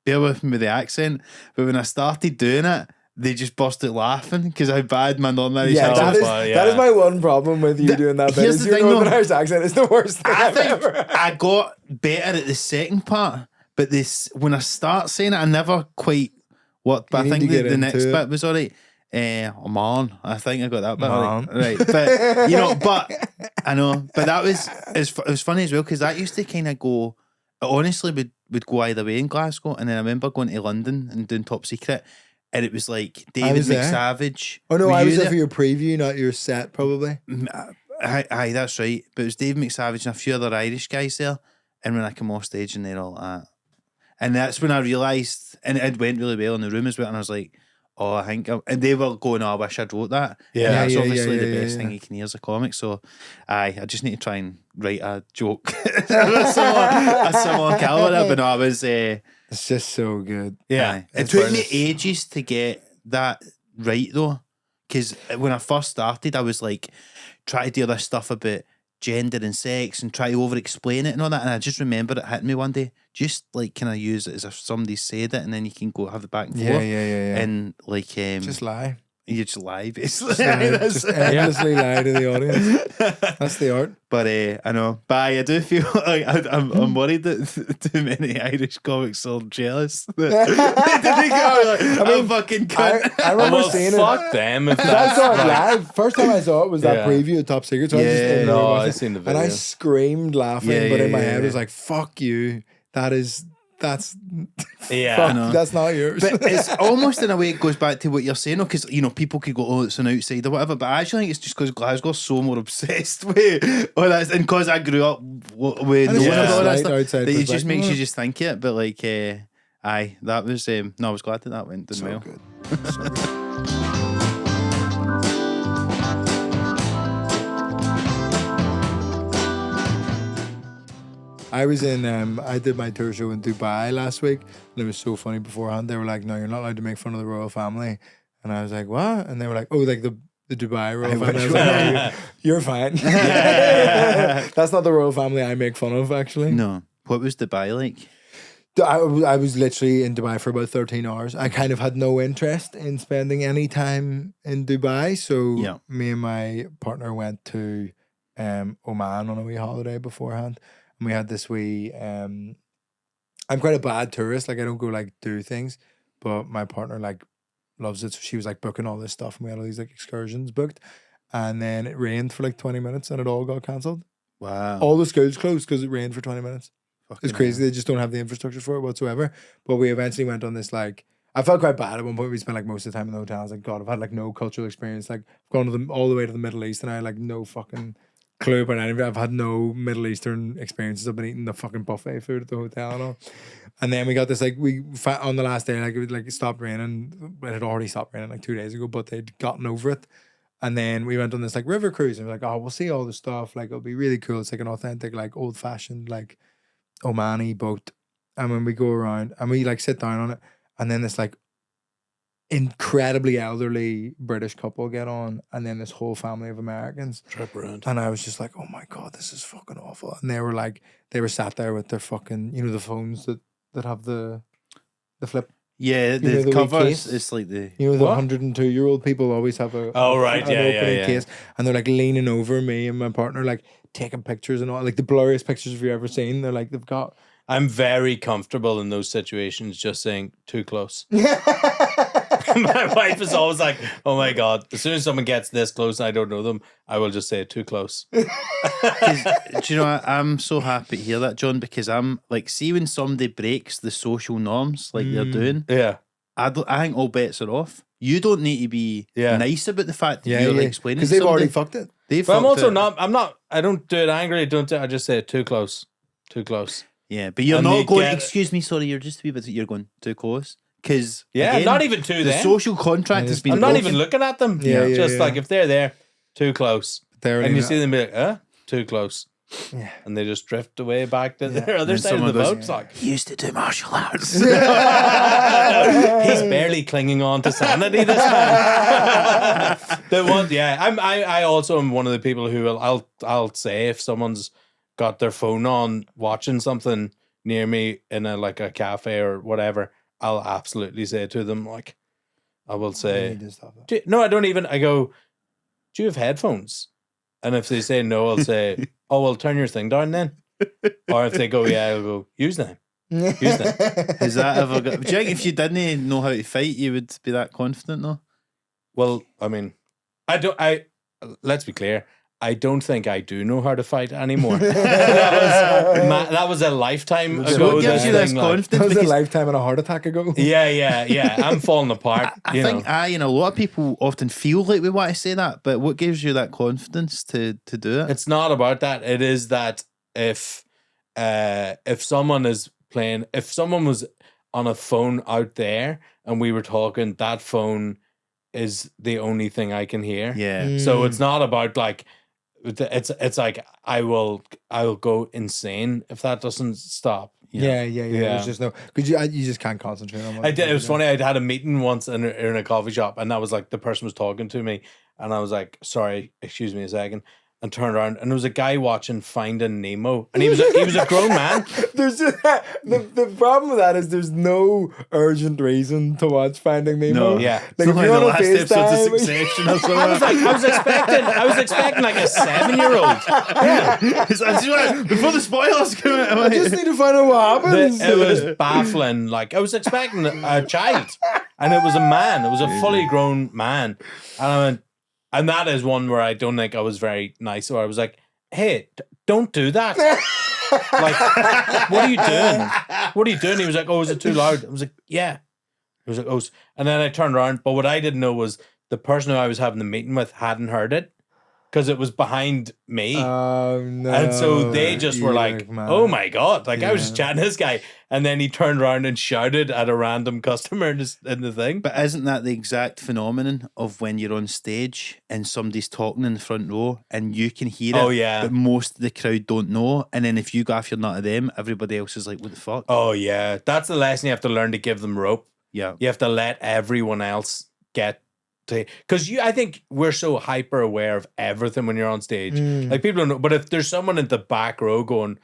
bear with me with the accent." But when I started doing it, they just busted laughing because how bad my non-Irish Yeah, accent that was. is that is my one problem with you doing that bit. here's Is the your thing, though. Northern Irish accent is the worst thing I I've think ever. I got better at the second part, but this when I start saying it, I never quite worked. But You I need think to get the into next it. bit was alright. Man, I think I got that bit Man. right. But but I know. But that was it was funny as well because that used to kind of go. It honestly would go either way in Glasgow, and then I remember going to London and doing Top Secret. And it was like David was there. McSavage. Oh no, Were I you was there for your preview, not your set, probably. Aye, that's right. But it was David McSavage and a few other Irish guys there. And when I come off stage and they're all like that. And that's when I realised, and it went really well in the room as well. And I was like, oh, I think, and they were going, oh, I wish I'd wrote that. Yeah. And that's Yeah, obviously yeah, the yeah, best yeah. thing you can hear as a comic. So, I just need to try and write a joke. a similar caliber. But no, I was, It's just so good. yeah. It It's took me brilliant. ages to get that right though, because when I first started, I was like trying to do this stuff about gender and sex and try to over explain it and all that. And I just remember it hitting me one day, just like can I use it as if somebody said it, and then you can go have the back and forth. Yeah. And like Just lie. you just lie basically. Just endlessly lie to the audience. That's the art. But I know, but I do feel like I'm worried that too many Irish comics are jealous. They didn't go like, I'm fucking cunt. I remember Well, seeing it. fuck them. If I that's saw it like, live. First time I saw it was that Yeah. preview of Top Secret. So I just Yeah, ended up no, watching I it. seen the And I video. screamed laughing, Yeah, but in my yeah, head yeah. it was like, "Fuck you! That's Yeah. fuck, know. that's not yours." But it's almost in a way it goes back to what you're saying, because people could go, oh, it's an outside or whatever. But I actually think it's just because Glasgow's so more obsessed with all that, and because I grew up with And knowing it's Yeah. about all that slight stuff, outside that it just perspective. makes you just think it. But like, aye, that was no, I was glad that went so well. good. So good. I was in I did my tour show in Dubai last week, and it was so funny beforehand. They were like, "No, you're not allowed to make fun of the royal family," and I was like, "What?" And they were like, "Oh, like the Dubai royal family." I was like, "No, you're fine. That's not the royal family I make fun of, actually." No, what was Dubai like? I was literally in Dubai for about 13 hours. I kind of had no interest in spending any time in Dubai. So Yeah. me and my partner went to Oman on a wee holiday beforehand. And we had this wee I'm quite a bad tourist. Like I don't go like do things, but my partner like loves it. So she was like booking all this stuff, and we had all these like excursions booked, and then it rained for like 20 minutes, and it all got cancelled. Wow. All the schools closed because it rained for 20 minutes. Fucking It's crazy. hell. They just don't have the infrastructure for it whatsoever. But we eventually went on this like. I felt quite bad at one point. We spent like most of the time in the hotel. I was like, God, I've had like no cultural experience. Like I've gone to all the way to the Middle East, and I had like no fucking clue about anything. I've had no Middle Eastern experiences. I've been eating the fucking buffet food at the hotel and all. And then we got this like on the last day, like it stopped raining. It had already stopped raining like 2 days ago, but they'd gotten over it. And then we went on this like river cruise, and we're like, oh, we'll see all the stuff. Like it'll be really cool. It's like an authentic, like old fashioned, like Omani boat. And when we go around and we like sit down on it, and then this like incredibly elderly British couple get on, and then this whole family of Americans Trip around. and I was just like, oh my God, this is fucking awful. And they were sat there with their fucking, you know, the phones that have the flip, Yeah, know, the the wee cover case? is like the. you know, the What? 102-year-old people always have a Oh, right, an yeah, opening yeah. case, and they're like leaning over me and my partner, like taking pictures and all, like the blurriest pictures you've ever seen. They're like, they've got I'm very comfortable in those situations just saying too close. My wife is always like, oh my God, as soon as someone gets this close and I don't know them, I will just say too close. 'Cause, do you know, I'm so happy to hear that, John, because I'm like, see when somebody breaks the social norms like they're doing, Yeah. I think all bets are off. You don't need to be Yeah. nice about the fact that you're explaining because to they've already somebody. fucked it. They've But I'm fucked also it. I don't do it angrily. I just say too close. Too close. Yeah, but you're And not you going, get it. excuse me, sorry, you're just a wee bit, you're going too close. Because, Yeah, not even to the them. social contract Yeah, has been I'm not broken. even looking at them. Yeah, Just yeah. like if they're there, too close. They're And you already see them be like, too close. Yeah. And they just drift away back to their other And side of the someone goes, boat. It's like, He used to do martial arts. he's barely clinging on to sanity this time. I also am one of the people who I'll say if someone's got their phone on watching something near me in a cafe or whatever, I'll absolutely say to them, like, I will You say, need to stop that. no, I don't even. I go, do you have headphones? And if they say no, I'll say, oh, well, turn your thing down then. Or if they go, yeah, I'll go, use them. Use them. Has that ever got... Do you think if you didn't know how to fight, you would be that confident, though? Well, I mean, let's be clear. I don't think I do know how to fight anymore. that was a lifetime So ago. what gives you this thing, like- That confidence? was a Because lifetime and a heart attack ago. Yeah. I'm falling apart. I think a lot of people often feel like we want to say that, but what gives you that confidence to do it? It's not about that. It is that if someone is playing, if someone was on a phone out there and we were talking, that phone is the only thing I can hear. Yeah. So it's not about like, it's like I will go insane if that doesn't stop. Yeah. Yeah. There's just no, because you just can't concentrate on what I did. It was you're funny. I'd had a meeting once in a coffee shop, and that was like the person was talking to me, and I was like, "Sorry, excuse me a second," and turned around, and there was a guy watching Finding Nemo, and he was a grown man. There's just the problem with that is there's no urgent reason to watch Finding Nemo. No. Yeah. Like It's if not you're like on the a last episodes of FaceTime, Succession or something. I was expecting like a 7-year-old. Before the spoilers come out, I just need to find out what happens. It was baffling. Like I was expecting a child, and it was a man. It was a fully grown man, and I went. And that is one where I don't think I was very nice. So I was like, "Hey, don't do that! Like, what are you doing? What are you doing?" He was like, "Oh, is it too loud?" I was like, "Yeah." He was like, "Oh," and then I turned around. But what I didn't know was the person who I was having the meeting with hadn't heard it because it was behind me. Oh no! And so they just were You're like, man. "Oh my God." Like I was just Yeah. chatting to this guy. And then he turned around and shouted at a random customer in the thing. But isn't that the exact phenomenon of when you're on stage and somebody's talking in the front row and you can hear it, Oh, yeah. but most of the crowd don't know, and then if you go off your nut at them, everybody else is like, what the fuck? Oh, yeah. That's the lesson you have to learn to give them rope. Yeah. You have to let everyone else get to... Because I think we're so hyper aware of everything when you're on stage. Like people don't know. But if there's someone in the back row going...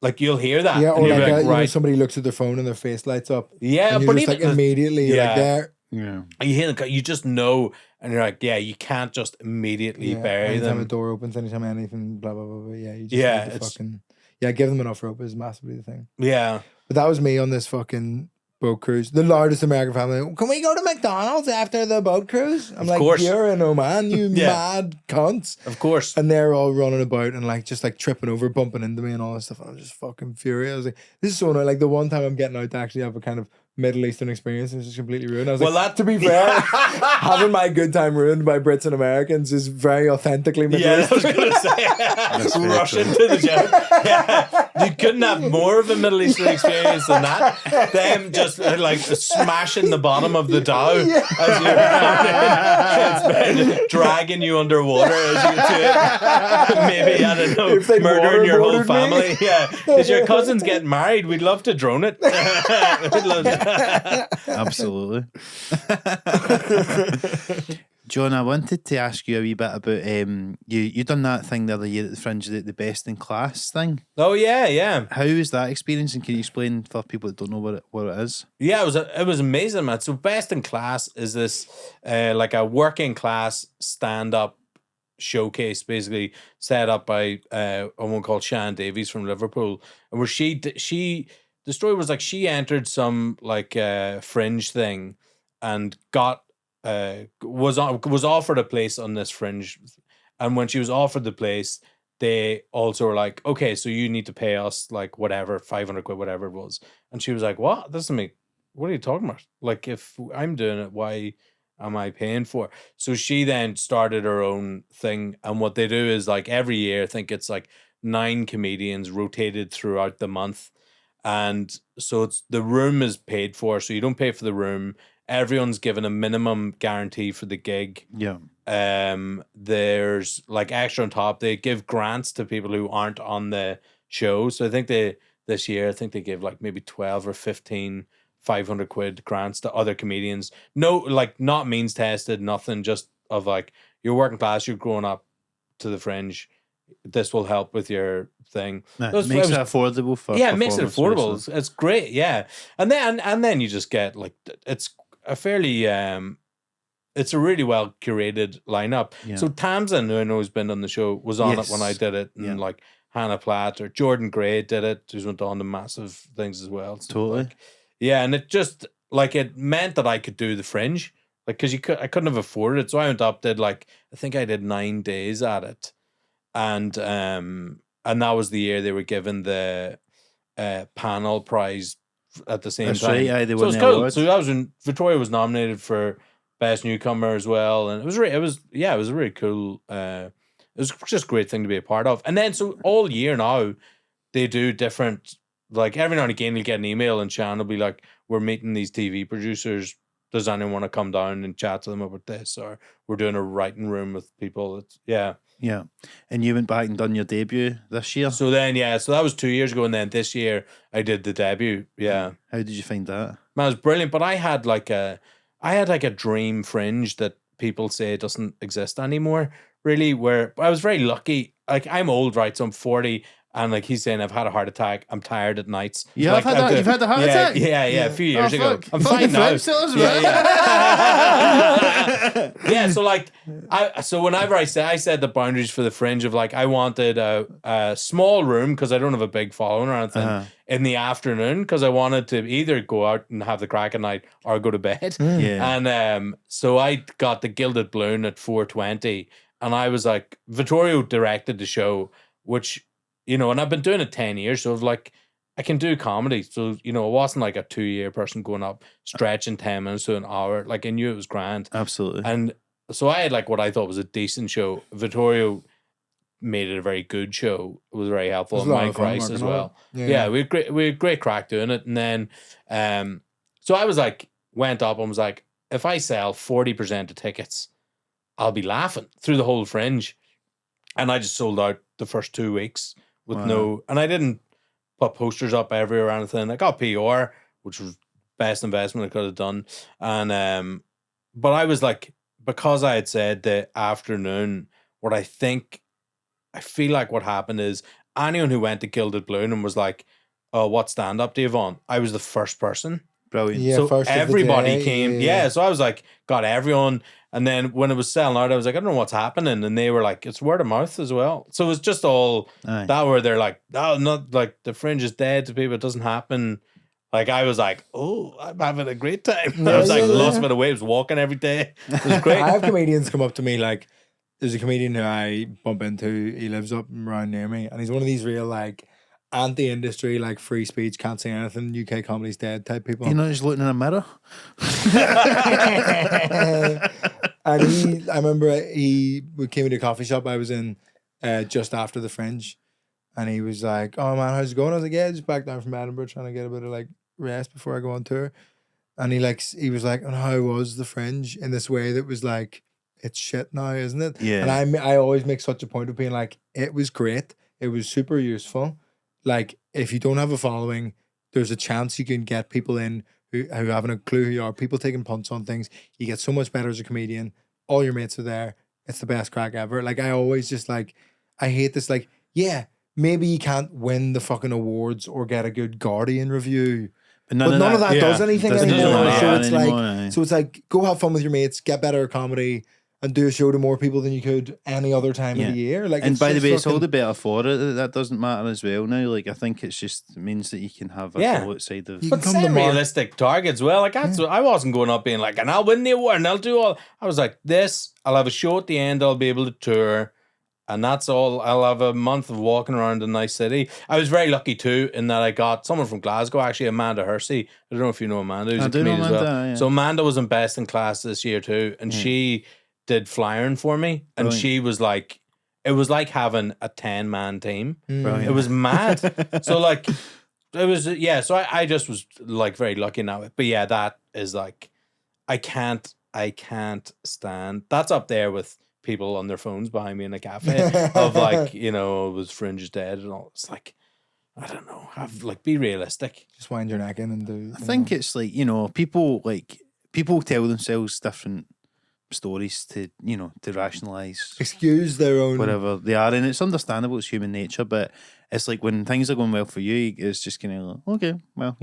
Like you'll hear that. Yeah, and or you'll like be that, you know, right. somebody looks at their phone and their face lights up. Yeah, and you're but just even like immediately you're like there. Yeah. you hear the, you just know, and you're like, yeah, you can't just immediately bury anytime them. a door opens, anytime anything, blah blah blah. Blah, yeah, you just Yeah, need to it's- fucking. yeah, give them enough rope is massively the thing. Yeah. But that was me on this fucking boat cruise. The largest American family. Can we go to McDonald's after the boat cruise? I'm like, course. you're in Oman, you Yeah. mad cunts. Of course. And they're all running about and like just like tripping over, bumping into me and all this stuff. I was just fucking furious. I was like, this is so annoying. Like the one time I'm getting out to actually have a kind of Middle Eastern experience is just completely ruined. I was like, to be fair, having my good time ruined by Brits and Americans is very authentically Middle Yeah, I Eastern. was going to say, rush into the joke. Yeah. You couldn't have more of a Middle Eastern experience than that. Them just like smashing the bottom of the dhow as you're coming in, dragging you underwater as you do it. Maybe, I don't If they'd know, murdering your whole waterboarded me. family. Yeah. Is your cousin's getting married? We'd love to drone it. We'd love to. Absolutely. John, I wanted to ask you a wee bit about you done that thing the other year at the Fringe, the best in class thing. Oh yeah, yeah. How was that experience, and can you explain for people that don't know what it is? Yeah, it was amazing, man. So Best in Class is this like a working class stand up showcase, basically set up by a woman called Shan Davies from Liverpool, and where the story was like she entered some like Fringe thing and got was offered a place on this Fringe, and when she was offered the place, they also were like, okay, so you need to pay us like whatever, 500 quid, whatever it was. And she was like, what? This doesn't make, what are you talking about? Like, if I'm doing it, why am I paying for it? So she then started her own thing. And what they do is like every year, I think it's like 9 comedians rotated throughout the month. And so the room is paid for. So you don't pay for the room. Everyone's given a minimum guarantee for the gig. Yeah. There's like extra on top. They give grants to people who aren't on the show. So I think this year they give like maybe 12 or 15 500 quid grants to other comedians. No, like not means tested, nothing, just of like you're working class, you're growing up to the Fringe. This will help with your thing. It makes it affordable for it makes it affordable. obviously. It's great, yeah. And then you just get like it's a fairly it's a really well curated lineup. Yeah. So Tamsin, who I know has been on the show, was on it when I did it, and like Hannah Platt or Jordan Gray did it, who's went on to massive things as well. So Totally. like, yeah, and it just like it meant that I could do the Fringe, like because I couldn't have afforded it, so I went up, did like I think I did 9 days at it, and that was the year they were given the panel prize at the same time. Right, yeah, they so won it was the cool. award. So that was when Vittorio was nominated for Best Newcomer as well, and it was a really cool. It was just a great thing to be a part of. And then so all year now, they do different. Like every now and again, you'll get an email, and Shan will be like, "We're meeting these TV producers. Does anyone want to come down and chat to them about this?" Or we're doing a writing room with people. Yeah. And you went back and done your debut this year. So then, so that was 2 years ago, and then this year I did the debut. Yeah. How did you find that? Man, it was brilliant. But I had like a dream Fringe that people say doesn't exist anymore. Really, where I was very lucky. Like I'm old, right? So I'm 40. And like he's saying, I've had a heart attack. I'm tired at nights. Yeah, like, you've had a heart attack? Yeah, a few years ago. Fuck. I'm Fucking fine now. French, tell us about it. Yeah, so like, so whenever I said the boundaries for the Fringe of like, I wanted a small room because I don't have a big following or anything in the afternoon because I wanted to either go out and have the crack at night or go to bed. Yeah. And so I got the Gilded Balloon at 4:20, and I was like, Vittorio directed the show, which. You know, and I've been doing it 10 years, so like I can do comedy. So, you know, it wasn't like a 2-year person going up, stretching 10 minutes to an hour. Like I knew it was grand. Absolutely. And so I had like what I thought was a decent show. Vittorio made it a very good show. It was very helpful. And Mike Rice as well. Yeah, we had great crack doing it. And then so I was like, went up and was like, if I sell 40% of tickets, I'll be laughing through the whole Fringe. And I just sold out the first 2 weeks. With and I didn't put posters up everywhere or anything. I got PR, which was best investment I could have done. And but I was like, because I had said the afternoon, I feel like what happened is anyone who went to Gilded Balloon and was like, oh, what stand-up do you have on? I was the first person. Brilliant. Yeah, So first of the everybody day, came. Yeah. So I was like, got everyone. And then when it was selling out, I was like, I don't know what's happening. And they were like, it's word of mouth as well. So it was just all Aye. that where they're like, oh, not like the Fringe is dead to people. It doesn't happen. Like I was like, oh, I'm having a great time. I was like lost by the waves, walking every day. It was great. I have comedians come up to me like, there's a comedian who I bump into. He lives up around near me, and he's one of these real like anti-industry, like free speech, can't say anything, UK comedy's dead type people. You're not just looking in a mirror. And I remember he came into a coffee shop I was in just after the Fringe, and he was like, "Oh man, how's it going?" I was like, "Yeah, just back down from Edinburgh, trying to get a bit of like rest before I go on tour." And he was like, "And how was the Fringe?" in this way that was like, "It's shit now, isn't it?" Yeah. And I always make such a point of being like, "It was great. It was super useful. Like, if you don't have a following, there's a chance you can get people in who haven't a clue who you are. People taking punts on things. You get so much better as a comedian. All your mates are there. It's the best crack ever." Like, I always just like, I hate this. Like, yeah, maybe you can't win the fucking awards or get a good Guardian review. But none of that does anything anymore. So it's like, go have fun with your mates, get better at comedy, and do a show to more people than you could any other time of the year. Like, and by the way, it's all the better for it. That doesn't matter as well now. Like, I think it means that you can have a goal outside of. But set realistic targets. Well, like I wasn't going up being like, and I'll win the award and I'll do all. I was like, I'll have a show at the end. I'll be able to tour. And that's all. I'll have a month of walking around a nice city. I was very lucky too in that I got someone from Glasgow, actually, Amanda Hersey. I don't know if you know Amanda, who's a comedian as well. Yeah. So Amanda was in Best in Class this year too, and she did flyering for me, and she was like, it was like having a 10-man team. It was mad. So like, it was So I just was like very lucky in that way. But yeah, that is like, I can't stand. That's up there with people on their phones behind me in a cafe of like, it was Fringe is dead and all. It's like, I don't know. Be realistic. Just wind your neck in and do. I think it's like, people tell themselves different stories to rationalize, excuse their own whatever they are, and it's understandable. It's human nature, but it's like when things are going well for you, it's just kind of like, okay, well,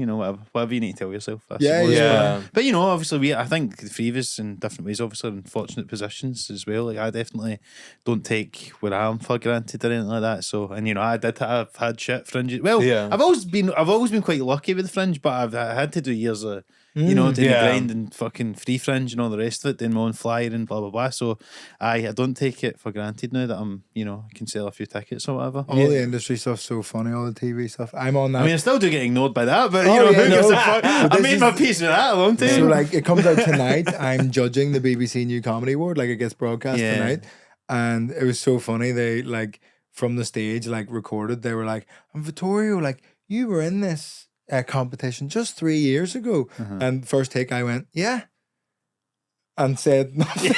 whatever you need to tell yourself. I suppose. But obviously, I think the three of us in different ways, obviously, are in fortunate positions as well. Like, I definitely don't take where I am for granted or anything like that. So, and I've had shit Fringes. Well, I've always been quite lucky with the Fringe, but I had to do years of doing the grind and fucking free Fringe and all the rest of it, doing my own flyer and blah blah blah. So I don't take it for granted now that I'm I can sell a few tickets or whatever. All the industry stuff's so funny, all the TV stuff. I'm on that. I mean, I still do get ignored by that, but who gives a fuck? I made my peace with that a long time. So like, it comes out tonight. I'm judging the BBC New Comedy Award. Like, it gets broadcast tonight, and it was so funny. They like from the stage recorded. They were like, "I'm Vittorio. Like, you were in this competition just 3 years ago." And first take, I went, "Yeah," and said nothing.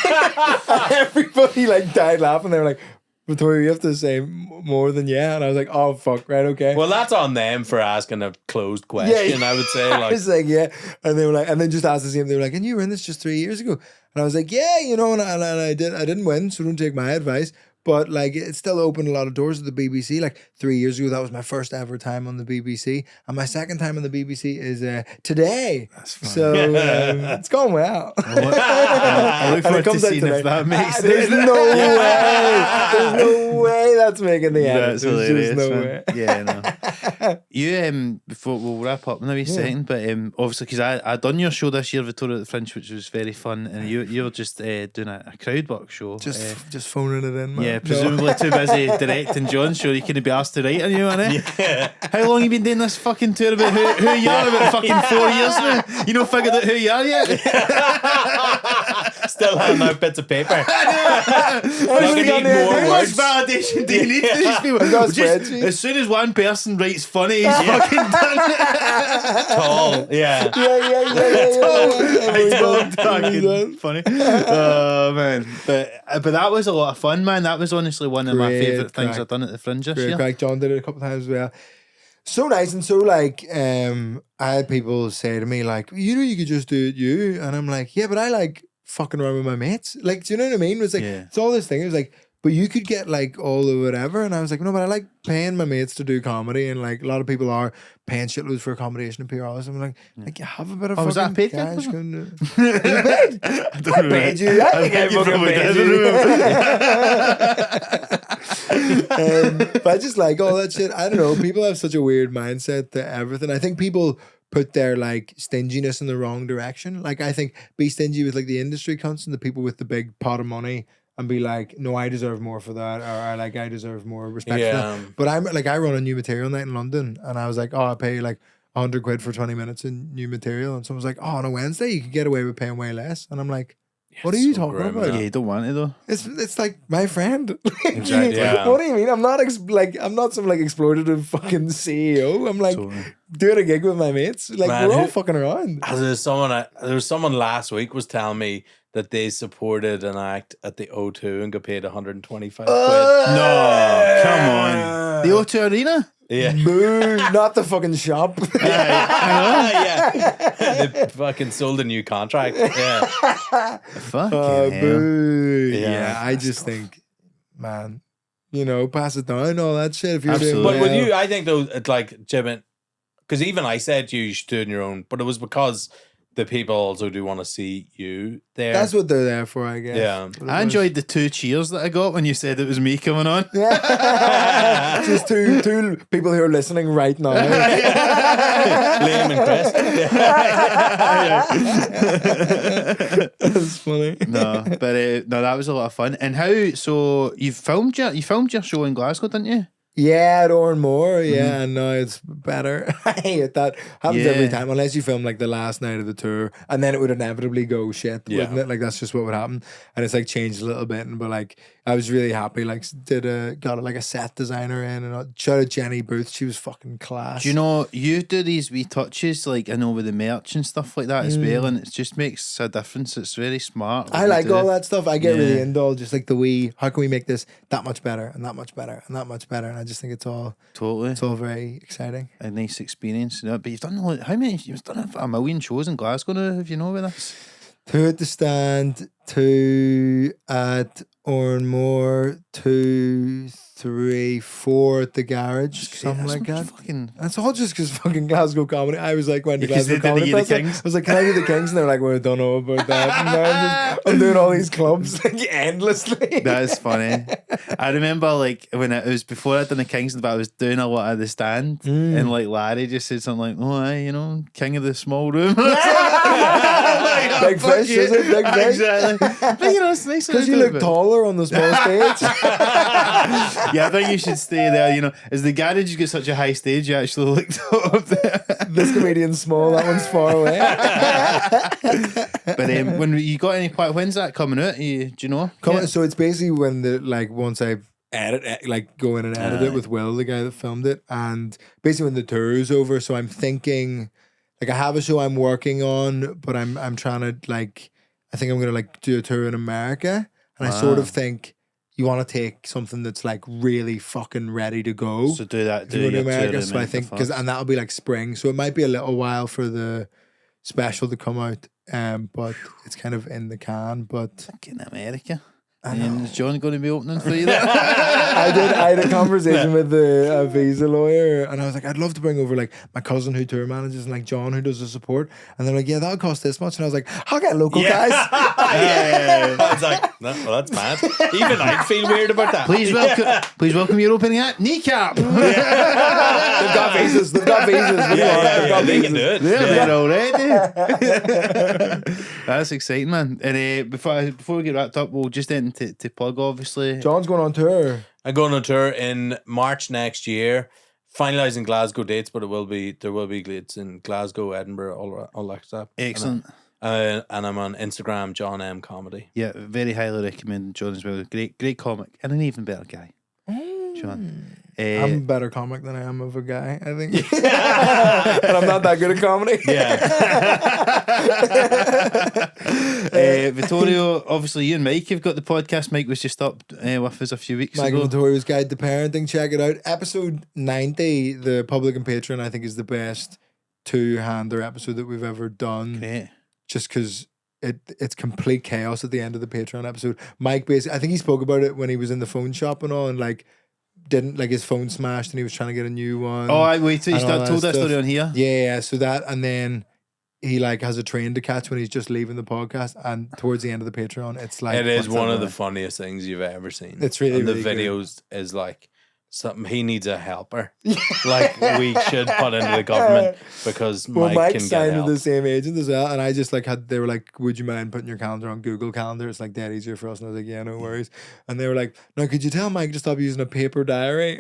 Everybody died laughing. They were like, "Vittorio, you have to say more than yeah." And I was like, "Oh fuck, right, okay." Well, that's on them for asking a closed question. I would say. I was like, "Yeah," and they were like, and then just asked the same. They were like, "And you were in this just 3 years ago?" And I was like, "Yeah, and I didn't win, so don't take my advice." But it still opened a lot of doors at the BBC. 3 years ago, that was my first ever time on the BBC, and my second time on the BBC is today. That's fun. So it's gone well. I look forward to seeing if that makes sense. There's no way that's making the edit. That's hilarious. There's no way. Yeah, no. You before we'll wrap up in a wee second, but obviously because I done your show this year, Vittorio at the Fringe, which was very fun, and you were just doing a crowdwork show, just phoning it in, man. Yeah, presumably too busy directing John's show. You couldn't be asked to write on you, innit? Yeah. How long you been doing this fucking tour about who you are? About fucking 4 years now. You not figured out who you are yet? Still handing out bits of paper. How much validation do you need for these people? As soon as one person writes funny, he's fucking done it. Tall, yeah. Fucking funny. Oh man, but that was a lot of fun, man. That was honestly one of my favourite things I've done at the Fringe this year. Crack. John did it a couple of times as well. So nice, and so I had people say to me you could just do it you, and I'm like, yeah, but I fucking around with my mates. Do you know what I mean? It was it's all this thing. It was but you could get like all the whatever. And I was like, no, but I like paying my mates to do comedy, and like a lot of people are paying shitloads for accommodation and PR. So I'm like you have a bit of was that fucking paid gig, cash. was Going to... You paid? I paid you. I think I fucking paid you. But I just like all that shit. I don't know. People have such a weird mindset to everything. I think people put their like stinginess in the wrong direction. Like I think be stingy with like the industry cunts and the people with the big pot of money, and be like, no, I deserve more for that, or like I deserve more respect for that. But I'm like, I run a new material night in London, and I was like, oh, I pay like 100 quid for 20 minutes in new material, and someone's like, oh, on a Wednesday you could get away with paying way less, and I'm like, what are you talking about? Yeah, you don't want it though. It's like my friend. Exactly. Yeah. What do you mean? I'm not I'm not some like exploitative fucking CEO. I'm like doing a gig with my mates. Like Man, we're all fucking around. There was someone last week was telling me that they supported an act at the O2 and got paid 125 quid. No, come on. The O2 Arena? Yeah. Boo, not the fucking shop. Yeah. They fucking sold a new contract. Yeah. Fucking hell. Boo. Yeah. Yeah, I just think, man, pass it down, all that shit. If you're Absolutely. doing But with well. you, I think though, it's like, Jim, because even I said you should do it on your own, but it was because the people also do want to see you there. That's what they're there for, I guess. Yeah. But it I was- enjoyed the 2 cheers that I got when you said it was me coming on. Just two people who are listening right now. Liam and Chris. That's funny. No, but no, that was a lot of fun. And how? So you filmed your show in Glasgow, didn't you? Yeah, at or more. Yeah, and now it's better. I hate that. Happens every time, unless you film like the last night of the tour, and then it would inevitably go shit, wouldn't it? Like that's just what would happen. And it's like changed a little bit, but like I was really happy. Like got like a set designer in, and shout out Jenny Booth. She was fucking class. Do you know you do these wee touches like I know with the merch and stuff like that as well, and it just makes a difference. It's very smart. I like all that stuff. I get really Yeah. into all just like the wee. How can we make this that much better and that much better and that much better? And I just think it's all very exciting. A nice experience. But you've done how many? You've done a million shows in Glasgow now. Have you know with this? 2 at the Stand, 2 at Oranmore, 2, 3, 4 at the Garage, something like that. That's all just because fucking Glasgow comedy. I was like, when the Because Glasgow they did Comedy the Festival, Kings. I was like, can I do the Kings? And they were like, well, I don't know about that. And now I'm doing all these clubs like endlessly. That is funny. I remember like when it was before I'd done the Kingston, but I was doing a lot of the Stand, and like Larry just said something like, "Oh, aye, king of the small room." Big fish, is it? Big fish? Exactly. But it's nice Because you look taller on the small stage. Yeah, I think you should stay there. As the Garage, you get such a high stage, you actually look up there. This comedian's small, that one's far away. But when you got any part, when's that coming out? Do you know? So it's basically when once I go in and edit it with Will, the guy that filmed it, and basically when the tour is over. So I'm thinking, I have a show I'm working on, but I'm trying to I think I'm gonna do a tour in America, and I sort of think you want to take something that's really fucking ready to go. So do that. Do in America. So I think and that'll be spring. So it might be a little while for the special to come out. But it's kind of in the can. But in America. And is John going to be opening for you there? I had a conversation with the visa lawyer, and I was like, I'd love to bring over my cousin who tour manages and John who does the support. And they're like, yeah, that'll cost this much. And I was like, I'll get local guys. I was like, well, that's mad. Even I'd feel weird about that. Please welcome your opening act, Kneecap. They've got visas. They've got visas. They can do it. They're already. That's exciting, man. And before we get wrapped up, we'll just end to plug, obviously. John's going on tour. I'm going on tour in March next year, finalising Glasgow dates, but there will be dates in Glasgow, Edinburgh, all that stuff. Excellent. And I'm on Instagram, John M Comedy. Yeah, very highly recommend John as well. Great comic and an even better guy. John. I'm a better comic than I am of a guy, I think. And I'm not that good at comedy. Yeah. Vittorio, obviously you and Mike have got the podcast. Mike was just up with us a few weeks Michael ago. Vittorio's Guide to Parenting. Check it out. Episode 90, the public and Patreon, I think is the best two-hander episode that we've ever done. Great. Just because it's complete chaos at the end of the Patreon episode. Mike basically, I think he spoke about it when he was in the phone shop and all, and like didn't like his phone smashed and he was trying to get a new one. Oh, I wait till you and all told that stuff. story on here. Yeah, so that, and then he like has a train to catch when he's just leaving the podcast, and towards the end of the Patreon, it's like It is what's one that of the word? funniest things you've ever seen. It's really, and the really good. videos is like something he needs a helper. Like we should put into the government because Well, Mike Mike can get signed with help. the same agent as well, and I just like they were like, "Would you mind putting your calendar on Google Calendar? It's like dead easier for us." And I was like, "Yeah, no worries." And they were like, "No, could you tell Mike to stop using a paper diary?"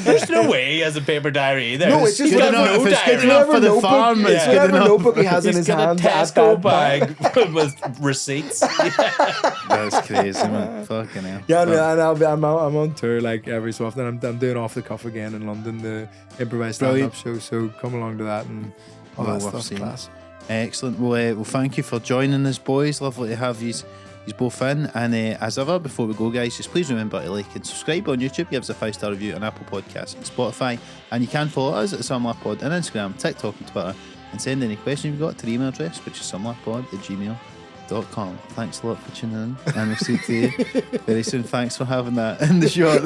There's no way he has a paper diary either. No, it's just He's got whatever- no if it's good diary. enough for the notebook- farm, it's yeah. good whatever enough. notebook he has in He's his got a hand at Tesco that bag with receipts. That's crazy, man. Fucking hell. Yeah, I'm on tour like every so often. I'm doing Off the Cuff again in London, the improvised stand-up show. So come along to that and all Well that worth stuff's seeing. class. Excellent. Well, thank you for joining us, boys. Lovely to have you both in. And as ever, before we go, guys, just please remember to like and subscribe on YouTube. Give us a 5-star review on Apple Podcasts and Spotify. And you can follow us at SumLaughPod on Instagram, TikTok, and Twitter. And send any questions you've got to the email address, which is sumlaughpod@gmail.com. Thanks a lot for tuning in, and we'll see you very soon. Thanks for having that in the shot.